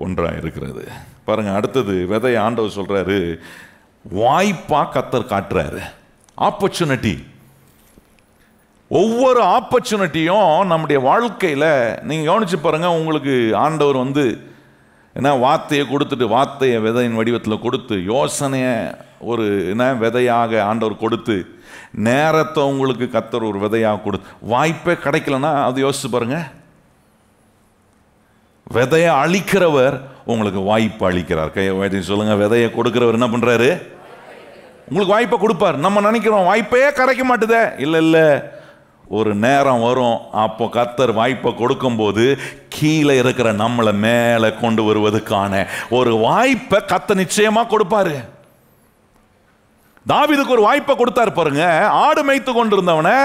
ஒன்றாக இருக்கிறது. பாருங்க, அடுத்தது விதையை ஆண்டவர் சொல்றாரு, வாய்ப்பா கர்த்தர் காட்டுறாரு. ஆப்பர்ச்சுனிட்டி. ஒவ்வொரு ஆப்பர்ச்சுனிட்டியும் நம்முடைய வாழ்க்கையில் நீங்கள் கவனிச்சு பாருங்க. உங்களுக்கு ஆண்டவர் என்ன வார்த்தையை கொடுத்துட்டு, வார்த்தையை விதையின் வடிவத்தில் கொடுத்து, யோசனையை ஒரு விதையாக ஆண்டவர் கொடுத்து, நேரத்தை உங்களுக்கு கர்த்தர் ஒரு விதையாக கொடுத்து, வாய்ப்பே கிடைக்கலன்னா அது யோசிச்சு பாருங்க. விதையை அழிக்கிறவர் உங்களுக்கு வாய்ப்பு அளிக்கிறார். கையை சொல்லுங்க, விதையை கொடுக்கிறவர் என்ன பண்றாரு? உங்களுக்கு வாய்ப்பை கொடுப்பார். நம்ம நினைக்கிறோம் வாய்ப்பே கிடைக்க மாட்டுதே. இல்லை, ஒரு நேரம் வரும், அப்போ கர்த்தர் வாய்ப்பை கொடுக்கும்போது கீழே இருக்கிற நம்மளை மேலே கொண்டு வருவதற்கான ஒரு வாய்ப்பை கர்த்தர் நிச்சயமா கொடுப்பாரு. தாவீதுக்கு ஒரு வாய்ப்பை கொடுத்தாரு பாருங்க. ஆடு மேய்த்து கொண்டிருந்தவனை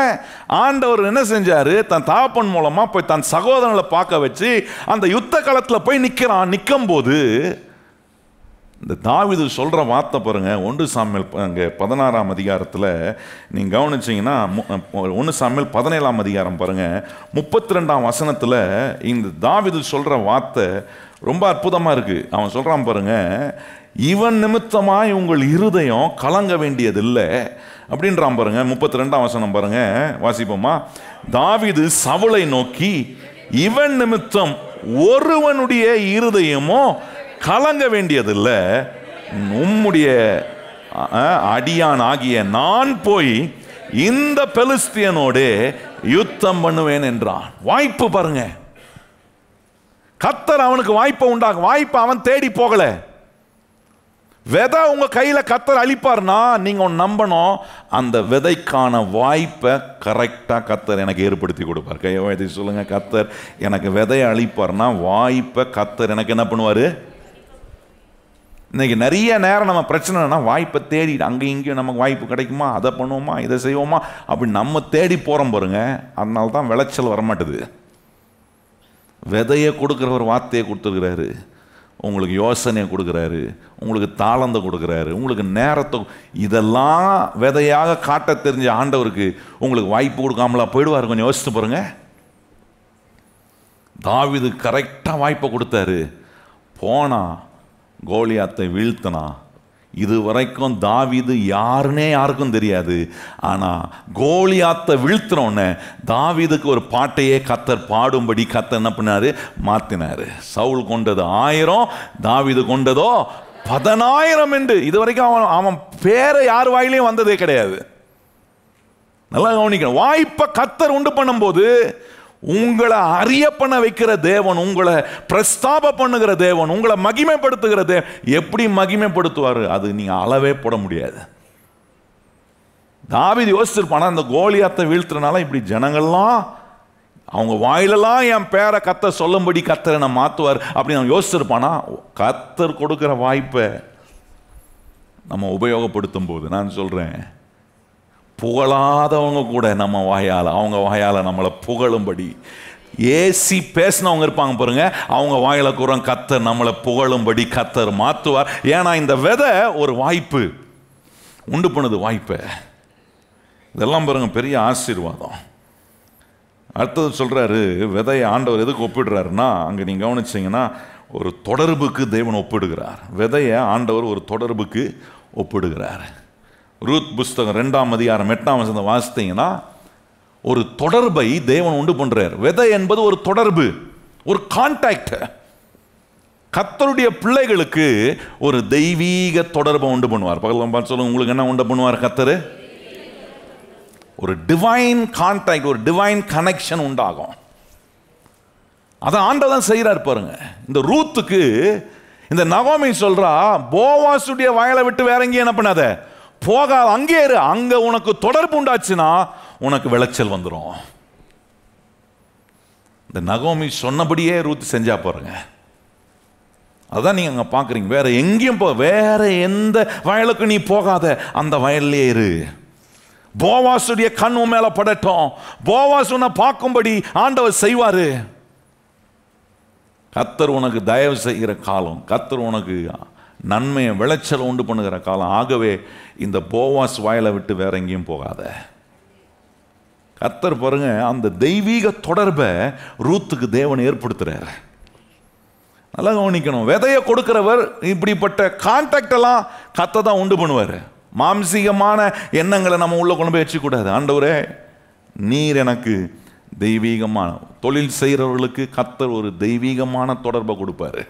ஆண்டவர் என்ன செஞ்சாரு? தன் தகப்பன் மூலமா போய் தன் சகோதரனை பார்க்க வச்சு அந்த யுத்த களத்தில் போய் நிற்கிறான். நிற்கும் போது இந்த தாவீது சொல்ற வார்த்தை பாருங்க. 1 சாமுவேல் 16ஆம் அதிகாரத்தில் நீங்க கவனிச்சீங்கன்னா, 1 சாமுவேல் 17ஆம் அதிகாரம் பாருங்க, 32ஆம் வசனத்தில் இந்த தாவீது சொல்ற வார்த்தை ரொம்ப அற்புதமா இருக்கு. அவன் சொல்றான் பாருங்க, இவன் நிமித்தமாய் உங்கள் இருதயம் கலங்க வேண்டியதில்லை அப்படின்றான் பாருங்க. 32ஆம் வசனம் பாருங்க, வாசிப்போமா? தாவீது சவுலை நோக்கி, இவன் நிமித்தம் ஒருவனுடைய இருதயமோ கலங்க வேண்டியதில்லை, உம்முடைய அடியான் ஆகிய நான் போய் இந்த பெலிஸ்தியனோடு யுத்தம் பண்ணுவேன் என்றான். வாய்ப்பு பாருங்க. கர்த்தர் அவனுக்கு வாய்ப்பை உண்டாகும். வாய்ப்பை அவன் தேடி போகல. விதை உங்க கையில கர்த்தர் அளிப்பார்னா நீங்க நம்பணும், அந்த விதைக்கான வாய்ப்பை கரெக்டா கர்த்தர் எனக்கு ஏற்படுத்தி கொடுப்பார். கையை சொல்லுங்க, கர்த்தர் எனக்கு விதையை அளிப்பார்னா வாய்ப்பை கர்த்தர் எனக்கு என்ன பண்ணுவாரு? இன்னைக்கு நிறைய நேரம் நம்ம பிரச்சனைனா வாய்ப்பை தேடி அங்கே இங்கேயும் நமக்கு வாய்ப்பு கிடைக்குமா, அதை பண்ணுவோமா, இதை செய்வோமா அப்படி நம்ம தேடி போகிறோம் பாருங்க. அதனால தான் விளைச்சல் வரமாட்டுது. விதையை கொடுக்குறவர் வார்த்தையை கொடுத்துருக்கிறாரு, உங்களுக்கு யோசனையை கொடுக்குறாரு, உங்களுக்கு தாளந்தை கொடுக்குறாரு, உங்களுக்கு நேரத்தை. இதெல்லாம் விதையாக காட்ட தெரிஞ்ச ஆண்டவருக்கு உங்களுக்கு வாய்ப்பு கொடுக்காமலா போயிடுவார்? கொஞ்சம் யோசித்து பாருங்க. தாவீது கரெக்டாக வாய்ப்பை கொடுத்தாரு. போனா கோலியாத்தை வீழ்த்தனா. இது வரைக்கும் தாவீது யாருன்னே யாருக்கும் தெரியாது. ஆனால் கோலியாத்தை வீழ்த்தினோடனே தாவீதுக்கு ஒரு பாட்டையே கர்த்தர் பாடும்படி கர்த்தர் என்ன பண்ணாரு? மாற்றினாரு. சவுல் கொண்டது 1000, தாவீது கொண்டதோ 10,000 என்று. இது வரைக்கும் அவன் பேரை யார் வாயிலையும் வந்ததே கிடையாது. நல்லா கவனிக்கணும். வாய்ப்பை கர்த்தர் உண்டு பண்ணும்போது உங்களை அறிய பண்ண வைக்கிற தேவன், உங்களை பிரஸ்தாப பண்ணுகிற தேவன், உங்களை மகிமைப்படுத்துகிற தேவன் எப்படி மகிமைப்படுத்துவார் அது நீங்க அளவே போட முடியாது. தாவீது யோசிச்சிருப்பானா, அந்த கோலியாத்தை வீழ்த்துறனால இப்படி ஜனங்கள்லாம் அவங்க வாயிலெல்லாம் என் பேரை கர்த்தர் சொல்லும்படி கர்த்தரை நான் மாற்றுவார் அப்படின்னு அவன் யோசிச்சிருப்பானா? கர்த்தர் கொடுக்கிற வாய்ப்பை நம்ம உபயோகப்படுத்தும் போது நான் சொல்றேன், புகழாதவங்க கூட நம்ம வாயால், அவங்க வாயால் நம்மளை புகழும்படி ஏசி பேசினவங்க இருப்பாங்க பாருங்க, அவங்க வாயில கூற கர்த்தர் நம்மளை புகழும்படி கர்த்தர் மாற்றுவார். ஏன்னா இந்த விதை ஒரு வாய்ப்பு உண்டு பண்ணுது. வாய்ப்பை இதெல்லாம் பாருங்க பெரிய ஆசீர்வாதம். அடுத்தது சொல்றாரு, விதையை ஆண்டவர் எதுக்கு ஒப்பிடுறாருன்னா, அங்கே நீங்க கவனிச்சிங்கன்னா ஒரு தொடர்புக்கு தேவன் ஒப்பிடுகிறார். விதையை ஆண்டவர் ஒரு தொடர்புக்கு ஒப்பிடுகிறார். ரூத் புஸ்தகம் 2ஆம் அதிகாரம் 8ஆம் வசனம் வாசித்தீங்கன்னா ஒரு தொடர்பை தேவன் உண்டு பண்றார். விதை என்பது ஒரு தொடர்பு, ஒரு கான்டாக்ட். கர்த்தருடைய பிள்ளைகளுக்கு ஒரு தெய்வீக தொடர்பை உண்டு பண்ணுவார். பகல் பார்த்து சொல்லுங்க, உங்களுக்கு என்ன உண்டு பண்ணுவார் கர்த்தர்? ஒரு டிவைன் கான்டாக்ட், ஒரு டிவைன் கனெக்ஷன் உண்டாகும். அதை ஆண்டவன் செய்யறாரு பாருங்க. இந்த ரூத்துக்கு இந்த நகோமி சொல்றா, போவாசுடைய வயலை விட்டு வேற எங்கேயும் என்ன பண்ணாத, போகாத, அங்கே இரு. அங்க உனக்கு தொடர்பு உண்டாச்சுன்னா உனக்கு விளைச்சல் வந்துடும். இந்த நகோமி சொன்னபடியே ரூத் செஞ்சா பாருங்க. அதான் நீங்க அங்க பாக்குறீங்க. வேற எங்கேயும் வேற எந்த வயலுக்கு நீ போகாத, அந்த வயல்லே இரு. போவாசுடைய கண் உன் மேல படட்டும். போவாஸ் உன்னை பார்க்கும்படி ஆண்டவர் செய்வாரு. கர்த்தர் உனக்கு தயவு செய்கிற காலம், கர்த்தர் உனக்கு நன்மையை விளைச்சல் உண்டு பண்ணுகிற காலம். ஆகவே இந்த போவாஸ் வயலை விட்டு வேற எங்கேயும் போகாத. கர்த்தர் பாருங்க, அந்த தெய்வீக தொடர்பை ரூத்துக்கு தேவன் ஏற்படுத்துறாரு. நல்லா கவனிக்கணும். விதையை கொடுக்கிறவர் இப்படிப்பட்ட கான்டாக்ட் எல்லாம் கர்த்தர் தான் உண்டு பண்ணுவார். மாம்சீகமான எண்ணங்களை நம்ம உள்ள கொண்டு போய் வச்சுக்கூடாது. ஆண்டவரே, நீர் எனக்கு தெய்வீகமான, தொழில் செய்கிறவர்களுக்கு கர்த்தர் ஒரு தெய்வீகமான தொடர்பை கொடுப்பாரு.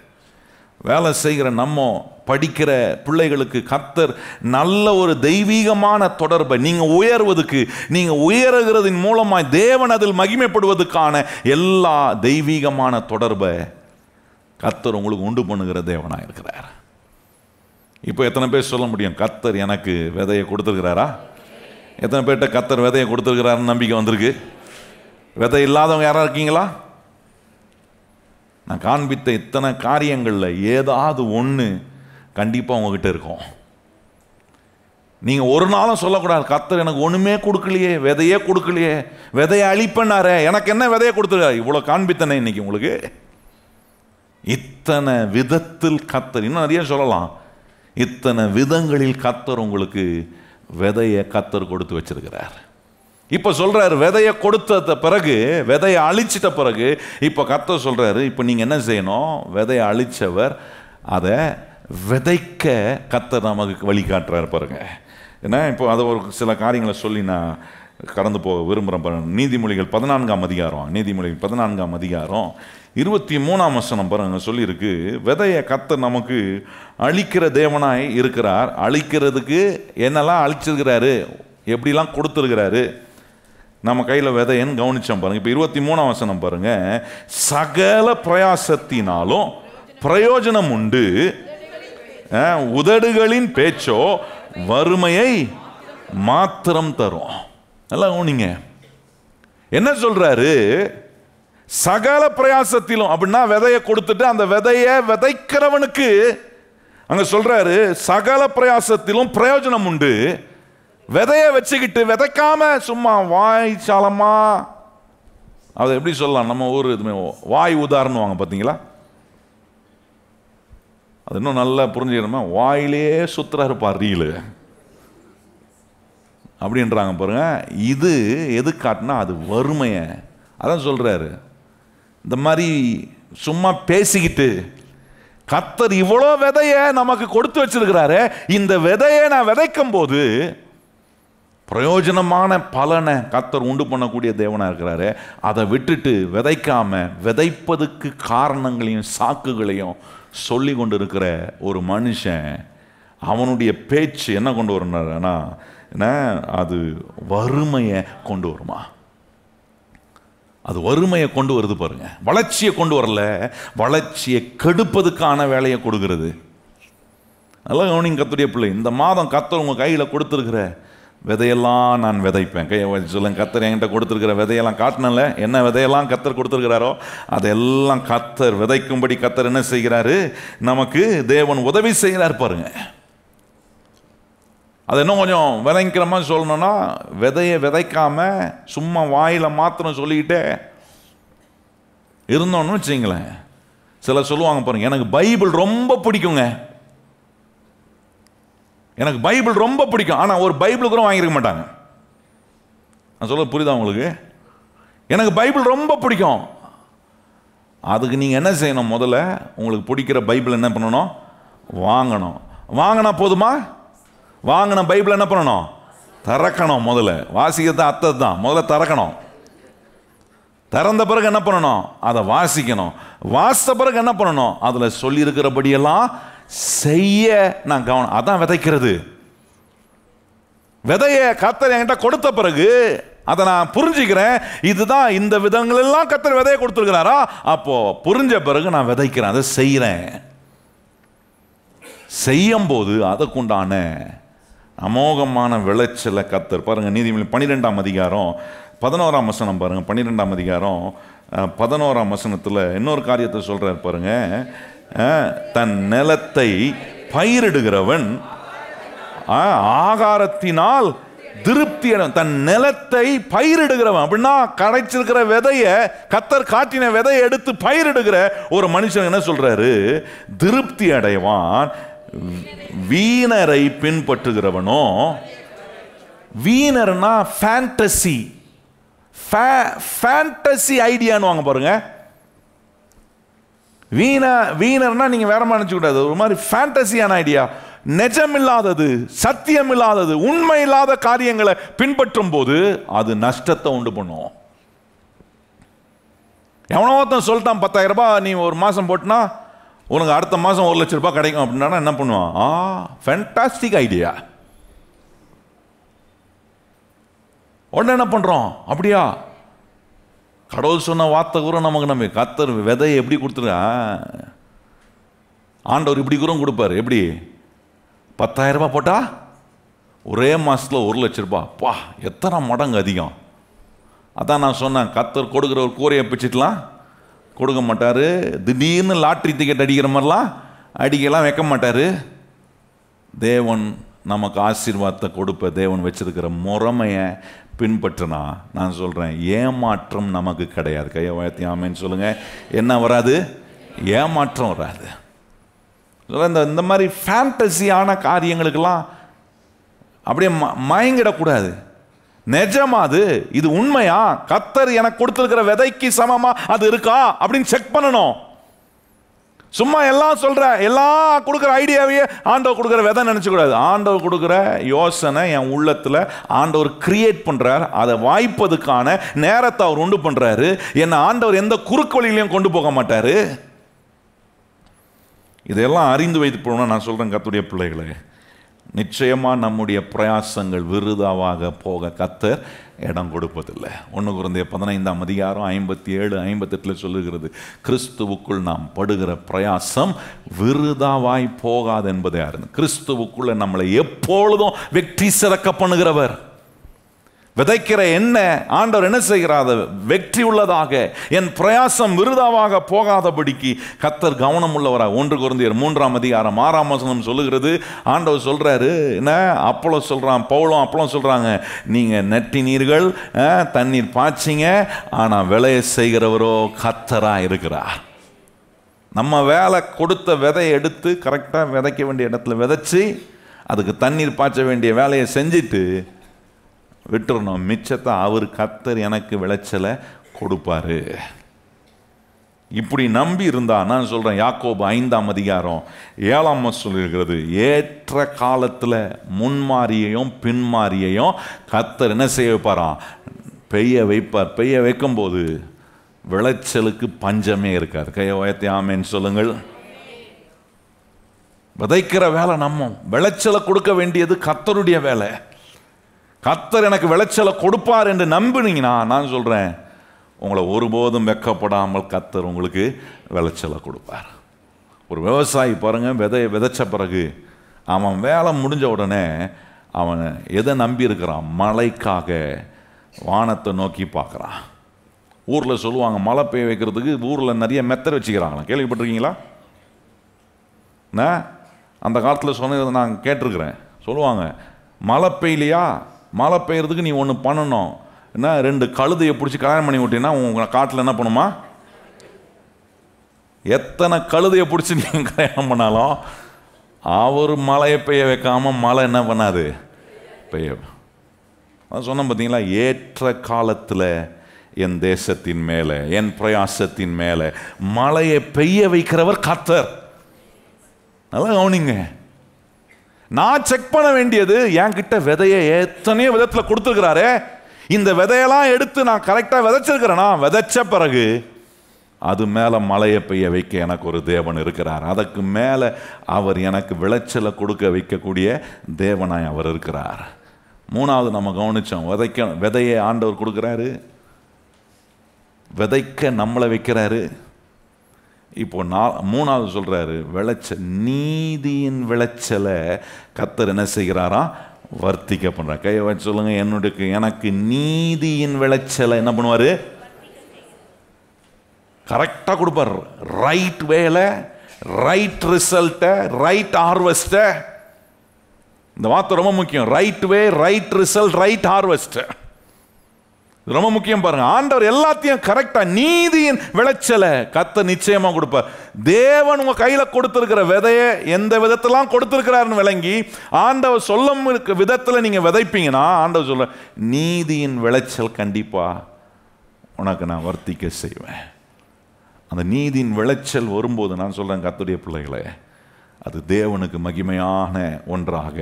வேலை செய்கிற நம்ம படிக்கிற பிள்ளைகளுக்கு கர்த்தர் நல்ல ஒரு தெய்வீகமான தொடர்பை, நீங்க உயர்வதுக்கு, நீங்க உயர்கிறதின் மூலமாய் தேவன் அதில் மகிமைப்படுவதற்கான எல்லா தெய்வீகமான தொடர்பை கர்த்தர் உங்களுக்கு உண்டு பண்ணுகிற தேவனா இருக்கிறார். இப்போ எத்தனை பேர் சொல்ல முடியும், கர்த்தர் எனக்கு விதையை கொடுத்துருக்கிறாரா? எத்தனை பேர்கிட்ட கர்த்தர் விதையை கொடுத்துருக்கிறாருன்னு நம்பிக்கை வந்திருக்கு? விதை இல்லாதவங்க யாரா இருக்கீங்களா? நான் காண்பித்த இத்தனை காரியங்களில் ஏதாவது ஒன்று கண்டிப்பாக உங்ககிட்ட இருக்கும். நீங்கள் ஒரு நாளும் சொல்லக்கூடாது, கர்த்தர் எனக்கு ஒன்றுமே கொடுக்கலையே, விதையே கொடுக்கலையே, விதையை அழிப்பண்ணாரே, எனக்கு என்ன விதையை கொடுத்துருக்காரு. இவ்வளோ காண்பித்தனே இன்னைக்கு உங்களுக்கு. இத்தனை விதத்தில் கர்த்தர், இன்னும் நிறைய சொல்லலாம், இத்தனை விதங்களில் கர்த்தர் உங்களுக்கு விதையை கர்த்தர் கொடுத்து வச்சிருக்கிறார். இப்போ சொல்றாரு, விதையை கொடுத்த பிறகு, விதையை அழிச்சிட்ட பிறகு இப்போ கர்த்தர் சொல்றாரு, இப்போ நீங்க என்ன செய்யணும், விதையை அழிச்சவர் அதை விதைக்க கர்த்தர் நமக்கு வழிகாட்டுறாரு பாருங்க. ஏன்னா இப்போ அதை ஒரு சில காரியங்களை சொல்லி நான் கடந்து போக விரும்புகிறேன் பாருங்க. நீதிமொழிகள் 14ஆம் அதிகாரம், நீதிமொழிகள் 14ஆம் அதிகாரம் 23ஆம் வசனம் பாருங்க சொல்லியிருக்கு, விதையை கர்த்தர் நமக்கு அழிக்கிற தேவனாய் இருக்கிறார். அழிக்கிறதுக்கு என்னெல்லாம் அழிச்சிருக்கிறாரு, எப்படிலாம் கொடுத்துருக்கிறாரு, நம்ம கையில் விதையன்னு கவனிச்சோம் பாருங்க. இப்போ 23ஆம் வசனம் பாருங்க, சகல பிரயாசத்தினாலும் பிரயோஜனம் உண்டு, உதடுகளின் பேச்சோ வறுமையை மாத்திரம் தரும். நல்லா கவனிங்க, என்ன சொல்றாரு, சகல பிரயாசத்திலும் அப்படின்னா விதையை கொடுத்துட்டு அந்த விதையை விதைக்கிறவனுக்கு அங்க சொல்றாரு, சகல பிரயாசத்திலும் பிரயோஜனம் உண்டு. விதையை வச்சுக்கிட்டு விதைக்காம சும்மா வாய்ச்சாலமா, அதை எப்படி சொல்லலாம், நம்ம ஊர் வாய் உதாரணம் வாங்க பார்த்தீங்களா, அது இன்னும் நல்லா புரிஞ்சுக்கணுமா, வாயிலே சுத்துறாரு ரீலு அப்படின்றாங்க பாருங்க. இது எது காட்டினா அது வறுமையை. அதான் சொல்றாரு, இந்த மாதிரி சும்மா பேசிக்கிட்டு கர்த்தர் இவ்வளோ விதையை நமக்கு கொடுத்து வச்சிருக்கிறாரு, இந்த விதையை நான் விதைக்கும் போது பிரயோஜனமான பலனை கர்த்தர் உண்டு பண்ணக்கூடிய தேவனா இருக்கிறாரு. அதை விட்டுட்டு விதைக்காம விதைப்பதுக்கு காரணங்களையும் சாக்குகளையும் சொல்லி கொண்டு இருக்கிற ஒரு மனுஷன், அவனுடைய பேச்சு என்ன கொண்டு வரணும்னா, அது வறுமையை கொண்டு வருமா? அது வறுமையை கொண்டு வருது பாருங்க. வளர்ச்சியை கொண்டு வரல, வளர்ச்சியை கெடுப்பதுக்கான வேலையை கொடுக்கிறது. அதெல்லாம் கவனிங்க கர்த்தருடைய பிள்ளை. இந்த மாதம் கர்த்தர் உங்க கையில் கொடுத்துருக்கிற விதையெல்லாம் நான் விதைப்பேன். கையை வச்சு சொல்லுங்க, கர்த்தர் என்கிட்ட கொடுத்துருக்கிற விதையெல்லாம் காட்டினல, என்ன விதையெல்லாம் கர்த்தர் கொடுத்துருக்கிறாரோ அதெல்லாம் கர்த்தர் விதைக்கும்படி கர்த்தர் என்ன செய்கிறாரு, நமக்கு தேவன் உதவி செய்கிறார் பாருங்க. அது இன்னும் கொஞ்சம் விதைக்கிற மாதிரி சொல்லணும்னா, விதையை விதைக்காம சும்மா வாயில மாத்திரம் சொல்லிக்கிட்டே இருந்தோன்னு வச்சுங்களேன். சிலர் சொல்லுவாங்க பாருங்க, எனக்கு பைபிள் ரொம்ப பிடிக்குங்க, எனக்கு பைபிள் ரொம்ப பிடிக்கும், ஆனால் ஒரு பைபிள் கூட வாங்கியிருக்க மாட்டாங்க. நான் சொல்ல புரியுதா உங்களுக்கு? எனக்கு பைபிள் ரொம்ப பிடிக்கும், அதுக்கு நீங்கள் என்ன செய்யணும், முதல்ல உங்களுக்கு பிடிக்கிற பைபிள் என்ன பண்ணணும், வாங்கணும். வாங்கினா போதுமா? வாங்கின பைபிள் என்ன பண்ணணும், திறக்கணும். முதல்ல வாசிக்கிறது அர்த்தம் தான், முதல்ல திறக்கணும். திறந்த பிறகு என்ன பண்ணணும்? அதை வாசிக்கணும். வாசித்த பிறகு என்ன பண்ணணும்? அதில் சொல்லியிருக்கிறபடியெல்லாம் செய்ய நான் கவனம். அதான் விதைக்கிறது. விதைய கர்த்தர் என்கிட்ட கொடுத்த பிறகு அதை நான் புரிஞ்சுக்கிறேன். இதுதான் இந்த விதங்கள் எல்லாம் கர்த்தர் விதையை கொடுத்துருக்கிறாரா, அப்போ புரிஞ்ச பிறகு நான் விதைக்கிறேன், அதை செய்கிறேன். செய்யும் போது அதற்குண்டான அமோகமான விளைச்சலை கர்த்தர் பாருங்க. நீதிமொழி 12ஆம் அதிகாரம் 11ஆம் வசனம் பாருங்க. 12ஆம் அதிகாரம் 11ஆம் வசனத்தில் இன்னொரு காரியத்தை சொல்றார் பாருங்க. தன் நிலத்தை பயிரிடுகிறவன் ஆகாரத்தினால் திருப்தி. தன் நிலத்தை பயிரிடுகிறவன் அப்படின்னா கிடைச்சிருக்கிற விதைய, கர்த்தர் காட்டின விதையை எடுத்து பயிரிடுகிற ஒரு மனுஷன் என்ன சொல்றாரு? திருப்தி அடைவான். வீணரை பின்பற்றுகிறவனோ, வீணர்னா ஃபேண்டசி, ஃபேண்டசி ஐடியான்னு வாங்க பாருங்க. வீணர்னா நீங்க வேற மாதிரி நினைச்சு கூடாது, ஒரு மாதிரி ஃபேண்டசியான ஐடியா, நிஜமில்லாதது, சத்தியம் இல்லாதது, உண்மை இல்லாத காரியங்களை பின்பற்றும் போது அது நஷ்டத்தை உண்டு பண்ணும். எவனோ ஒருத்தன் சொல்லிட்டான் 10,000 ரூபாய் நீ ஒரு மாசம் போட்டுனா உனக்கு அடுத்த மாசம் 1 லட்சம் ரூபாய் கிடைக்கும் அப்படின்னா என்ன பண்ணுவான்? Fantastic idea. உடனே என்ன பண்றோம்? அப்படியா, கடவுள் சொன்ன வார்த்தை கூட நமக்கு நம்பி கர்த்தர் விதையை எப்படி கொடுத்துருக்கா, ஆண்டவர் இப்படி கூட கொடுப்பாரு. எப்படி? 10,000 ரூபாய் போட்டா ஒரே மாசத்துல 1 லட்சம் ரூபாய். பா, எத்தனை மடங்கு அதிகம். அதான் நான் சொன்னேன், கர்த்தர் கொடுக்குற ஒரு கூரையை பிச்சுட்டுலாம் கொடுக்க மாட்டாரு. திடீர்னு லாட்ரி டிக்கெட் அடிக்கிற மாதிரிலாம் அடிக்கலாம் வைக்க மாட்டாரு. தேவன் நமக்கு ஆசீர்வாதத்தை கொடுப்ப தேவன் வச்சிருக்கிற முறைமையை பின்பற்றினா நான் சொல்றேன், ஏமாற்றம் நமக்கு கிடையாது. கையை உயர்த்தி ஆமென்னு சொல்லுங்க. என்ன வராது? ஏமாற்றம் வராது. இந்த மாதிரி ஃபேண்டசியான காரியங்களுக்கெல்லாம் அப்படியே மயங்கிடக்கூடாது. நிஜமா அது இது உண்மையா, கர்த்தர் எனக்கு கொடுத்திருக்கிற விதைக்கு சமமா அது இருக்கா அப்படின்னு செக் பண்ணணும். சும்மா எல்லாம் சொல்ற, எல்லாம் கொடுக்குற ஐடியாவையே ஆண்டவர் கொடுக்குற விதை நினைச்சு கூடாது. ஆண்டவர் கொடுக்குற யோசனை என் உள்ளத்துல ஆண்டவர் கிரியேட் பண்றார். அதை வாய்ப்பதுக்கான நேரத்தை அவர் உண்டு பண்றாரு. என்ன ஆண்டவர் எந்த குறுக்கு வழியிலையும் கொண்டு போக மாட்டாரு. இதெல்லாம் அறிந்து வைத்து போகணும். நான் சொல்றேன், கர்த்தருடைய பிள்ளைகளே, நிச்சயமா நம்முடைய பிரயாசங்கள் விருதாவாக போக கர்த்தர் இடம் கொடுப்பதில்லை. 1 கொரிந்தியர் 15ஆம் அதிகாரம் 57, 58 சொல்லுகிறது, கிறிஸ்துவுக்குள் நாம் படுகிற பிரயாசம் விருதாவாய் போகாது என்பதை அறிந்து. கிறிஸ்துவுக்குள்ள நம்மளை எப்பொழுதும் வெற்றி சிறக்க பண்ணுகிறவர். விதைக்கிற என்ன ஆண்டவர் என்ன செய்கிறார்? வெற்றி உள்ளதாக, என் பிரயாசம் விருதாவாக போகாதபடிக்கு கர்த்தர் கவனம் உள்ளவராக. 1 கொரிந்தியர் 3ஆம் அதிகாரம் 6ஆம் வசனம் சொல்லுகிறது. ஆண்டவர் சொல்றாரு, என்ன அப்போலோ சொல்றான், பவுலும் அப்போலோ சொல்றாங்க, நீங்க நட்டினீர்கள், தண்ணீர் பாய்ச்சிங்க, ஆனா விளைய செய்கிறவரோ கர்த்தரா இருக்கிறார். நம்ம வேலை கொடுத்த விதையை எடுத்து கரெக்டாக விதைக்க வேண்டிய இடத்துல விதைச்சி அதுக்கு தண்ணீர் பாய்ச்ச வேண்டிய வேலையை செஞ்சுட்டு விட்டுறணும். மிச்சத்தை அவர் கர்த்தர் எனக்கு விளைச்சலை கொடுப்பாரு. இப்படி நம்பி இருந்தா நான் சொல்றேன், யாக்கோபு 5ஆம் அதிகாரம் 7ஆம் சொல்லுகிறது, ஏற்ற காலத்தில் முன்மாரியையும் பின்மாரியையும் கர்த்தர் என்ன செய்ய வைப்பாராம்? பெய்ய வைப்பார். பெய்ய வைக்கும் போது விளைச்சலுக்கு பஞ்சமே இருக்காது. கையை உயர்த்தி ஆமென்னு சொல்லுங்கள். விதைக்கிற வேலை நம்ம, விளைச்சலை கொடுக்க வேண்டியது கர்த்தருடைய வேலை. கர்த்தர் எனக்கு விளைச்சலை கொடுப்பார் என்று நம்பினீங்கன்னா நான் சொல்றேன், உங்களை ஒருபோதும் வெக்கப்படாமல் கர்த்தர் உங்களுக்கு விளைச்சலை கொடுப்பார். ஒரு விவசாயி பாருங்க, விதைச்ச பிறகு அவன் வேலை முடிஞ்ச உடனே அவன் எதை நம்பி இருக்கிறான்? மழைக்காக வானத்தை நோக்கி பார்க்குறான். ஊரில் சொல்லுவாங்க, மழை பெய்ய வைக்கிறதுக்கு ஊரில் நிறைய மெத்தட் வச்சுக்கிறாங்களா, கேள்விப்பட்டிருக்கீங்களா? அந்த காலத்தில் சொன்னது நான் கேட்டிருக்கிறேன். சொல்லுவாங்க, மழை பெய்யலையா, மழை பெய்யறதுக்கு நீ ஒன்று பண்ணணும், என்ன 2 கழுதையை பிடிச்சி கல்யாணம் பண்ணி விட்டீங்கன்னா உங்கள் காட்டில் என்ன பண்ணுமா? எத்தனை கழுதையை பிடிச்சி நீங்கள் கல்யாணம் பண்ணாலும் அவர் மழையை பெய்ய வைக்காம மழை என்ன பண்ணாது? பெய்ய. சொன்ன பார்த்தீங்களா, ஏற்ற காலத்தில் என் தேசத்தின் மேலே, என் பிரயாசத்தின் மேலே மழையை பெய்ய வைக்கிறவர் கர்த்தர். நல்லா கவனிங்க. நான் செக் பண்ண வேண்டியது, என்கிட்ட விதையை எத்தனையோ விதத்தில் கொடுத்துருக்கிறாரே, இந்த விதையெல்லாம் எடுத்து நான் கரெக்டாக விதைச்சிருக்கிறேன்னா, விதைச்ச பிறகு அது மேலே மழையை பெய்ய வைக்க எனக்கு ஒரு தேவன் இருக்கிறார். அதுக்கு மேலே அவர் எனக்கு விளைச்சலை கொடுக்க வைக்கக்கூடிய தேவனாய் அவர் இருக்கிறார். மூணாவது நம்ம கவனித்தோம், விதையை ஆண்டவர் கொடுக்குறாரு, விதைக்க நம்மளை வைக்கிறாரு. இப்போ மூணாவது சொல்கிறாரு, நீதியின் விளைச்சலை கர்த்தர் என்ன செய்கிறாரா, வர்த்திக்க பண்ணுறார். கையை வச்சு சொல்லுங்க, எனக்கு நீதியின் விளைச்சலை என்ன பண்ணுவார், கரெக்டாக கொடுப்பார். ரைட் வேல, ரைட் ரிசல்ட்டை, ரைட் ஹார்வெஸ்ட்டை. இந்த வார்த்தை ரொம்ப முக்கியம். Right way, right result, right harvest, ரொம்ப முக்கியம். பாருங்க, ஆண்டவர் எல்லாத்தையும் கரெக்டா நீதியின் விளைச்சலை கர்த்தர் நிச்சயமா கொடுப்பார். தேவன் உங்க கையில கொடுத்திருக்கிற விதையை எந்த விதத்திலாம் கொடுத்திருக்கிறாருன்னு விளங்கி ஆண்டவர் சொல்லும் விதத்துல நீங்க விதைப்பீங்கன்னா, ஆண்டவர் சொல்ல நீதியின் விளைச்சல் கண்டிப்பா உனக்கு நான் வர்த்திக்க செய்வேன். அந்த நீதியின் விளைச்சல் வரும்போது நான் சொல்றேன், கர்த்தருடைய பிள்ளைகளே, அது தேவனுக்கு மகிமையான ஒன்றாக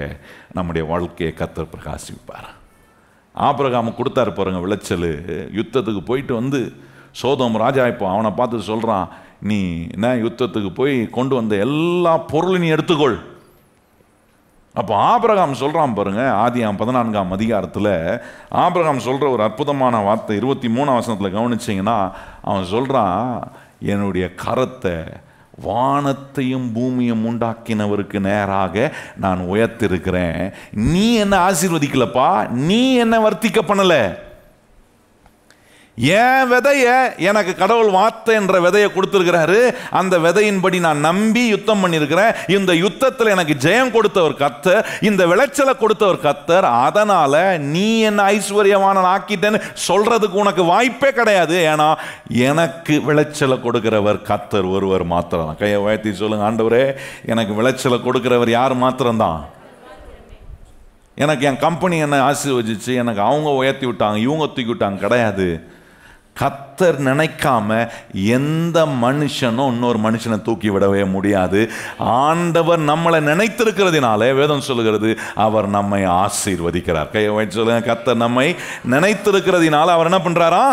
நம்முடைய வாழ்க்கையை கர்த்தர் பிரகாசிப்பார். ஆபிரகாம் கொடுத்தாரு பாருங்க விளைச்சல். யுத்தத்துக்கு போயிட்டு வந்து சோதோம் ராஜா இப்போ அவனை பார்த்து சொல்கிறான், நீ என்ன யுத்தத்துக்கு போய் கொண்டு வந்த எல்லா பொருளையும் நீ எடுத்துக்கொள். அப்போ ஆபிரகாம் சொல்கிறான் பாருங்க, ஆதியாம் 14ஆம் அதிகாரத்தில் ஆபிரகாம் சொல்கிற ஒரு அற்புதமான வார்த்தை 23ஆம் வசனத்தில் கவனிச்சிங்கன்னா, அவன் சொல்கிறான், என்னுடைய கரத்தை வானத்தையும் பூமியும் உண்டாக்கினவருக்கு நேராக நான் உயர்த்திருக்கிறேன். நீ என்ன ஆசீர்வதிக்கலப்பா, நீ என்ன வர்த்திக்க பண்ணல. என் விதைய எனக்கு கடவுள் வார்த்தை என்ற விதையை கொடுத்திருக்கிறாரு. அந்த விதையின்படி நான் நம்பி யுத்தம் பண்ணியிருக்கிறேன். இந்த யுத்தத்தில் எனக்கு ஜெயம் கொடுத்தவர் கர்த்தர், இந்த விளைச்சலை கொடுத்தவர் கர்த்தர். அதனால நீ என்ன ஐஸ்வர்யமான ஆக்கிட்டேன்னு சொல்றதுக்கு உனக்கு வாய்ப்பே கிடையாது. ஏன்னா எனக்கு விளைச்சலை கொடுக்கிறவர் கர்த்தர் ஒருவர் மாத்திரம். கையை உயர்த்தி சொல்லுங்க, ஆண்டவரே, எனக்கு விளைச்சலை கொடுக்கிறவர் யார் மாத்திரம்தான். எனக்கு என் கம்பெனி என்ன ஆசீர்வதிச்சு, எனக்கு அவங்க உயர்த்தி விட்டாங்க, இவங்க தூக்கி விட்டாங்க கிடையாது. கர்த்தர் நினைக்காம எந்த மனுஷனும் இன்னொரு மனுஷனை தூக்கி விடவே முடியாது. ஆண்டவர் நம்மளை நினைத்திருக்கிறதுனால வேதம் சொல்லுகிறது, அவர் நம்மை ஆசீர்வதிக்கிறார். கையை வச்சு சொல்லுங்க, கர்த்தர் நம்மை நினைத்திருக்கிறதுனால அவர் என்ன பண்றாரா,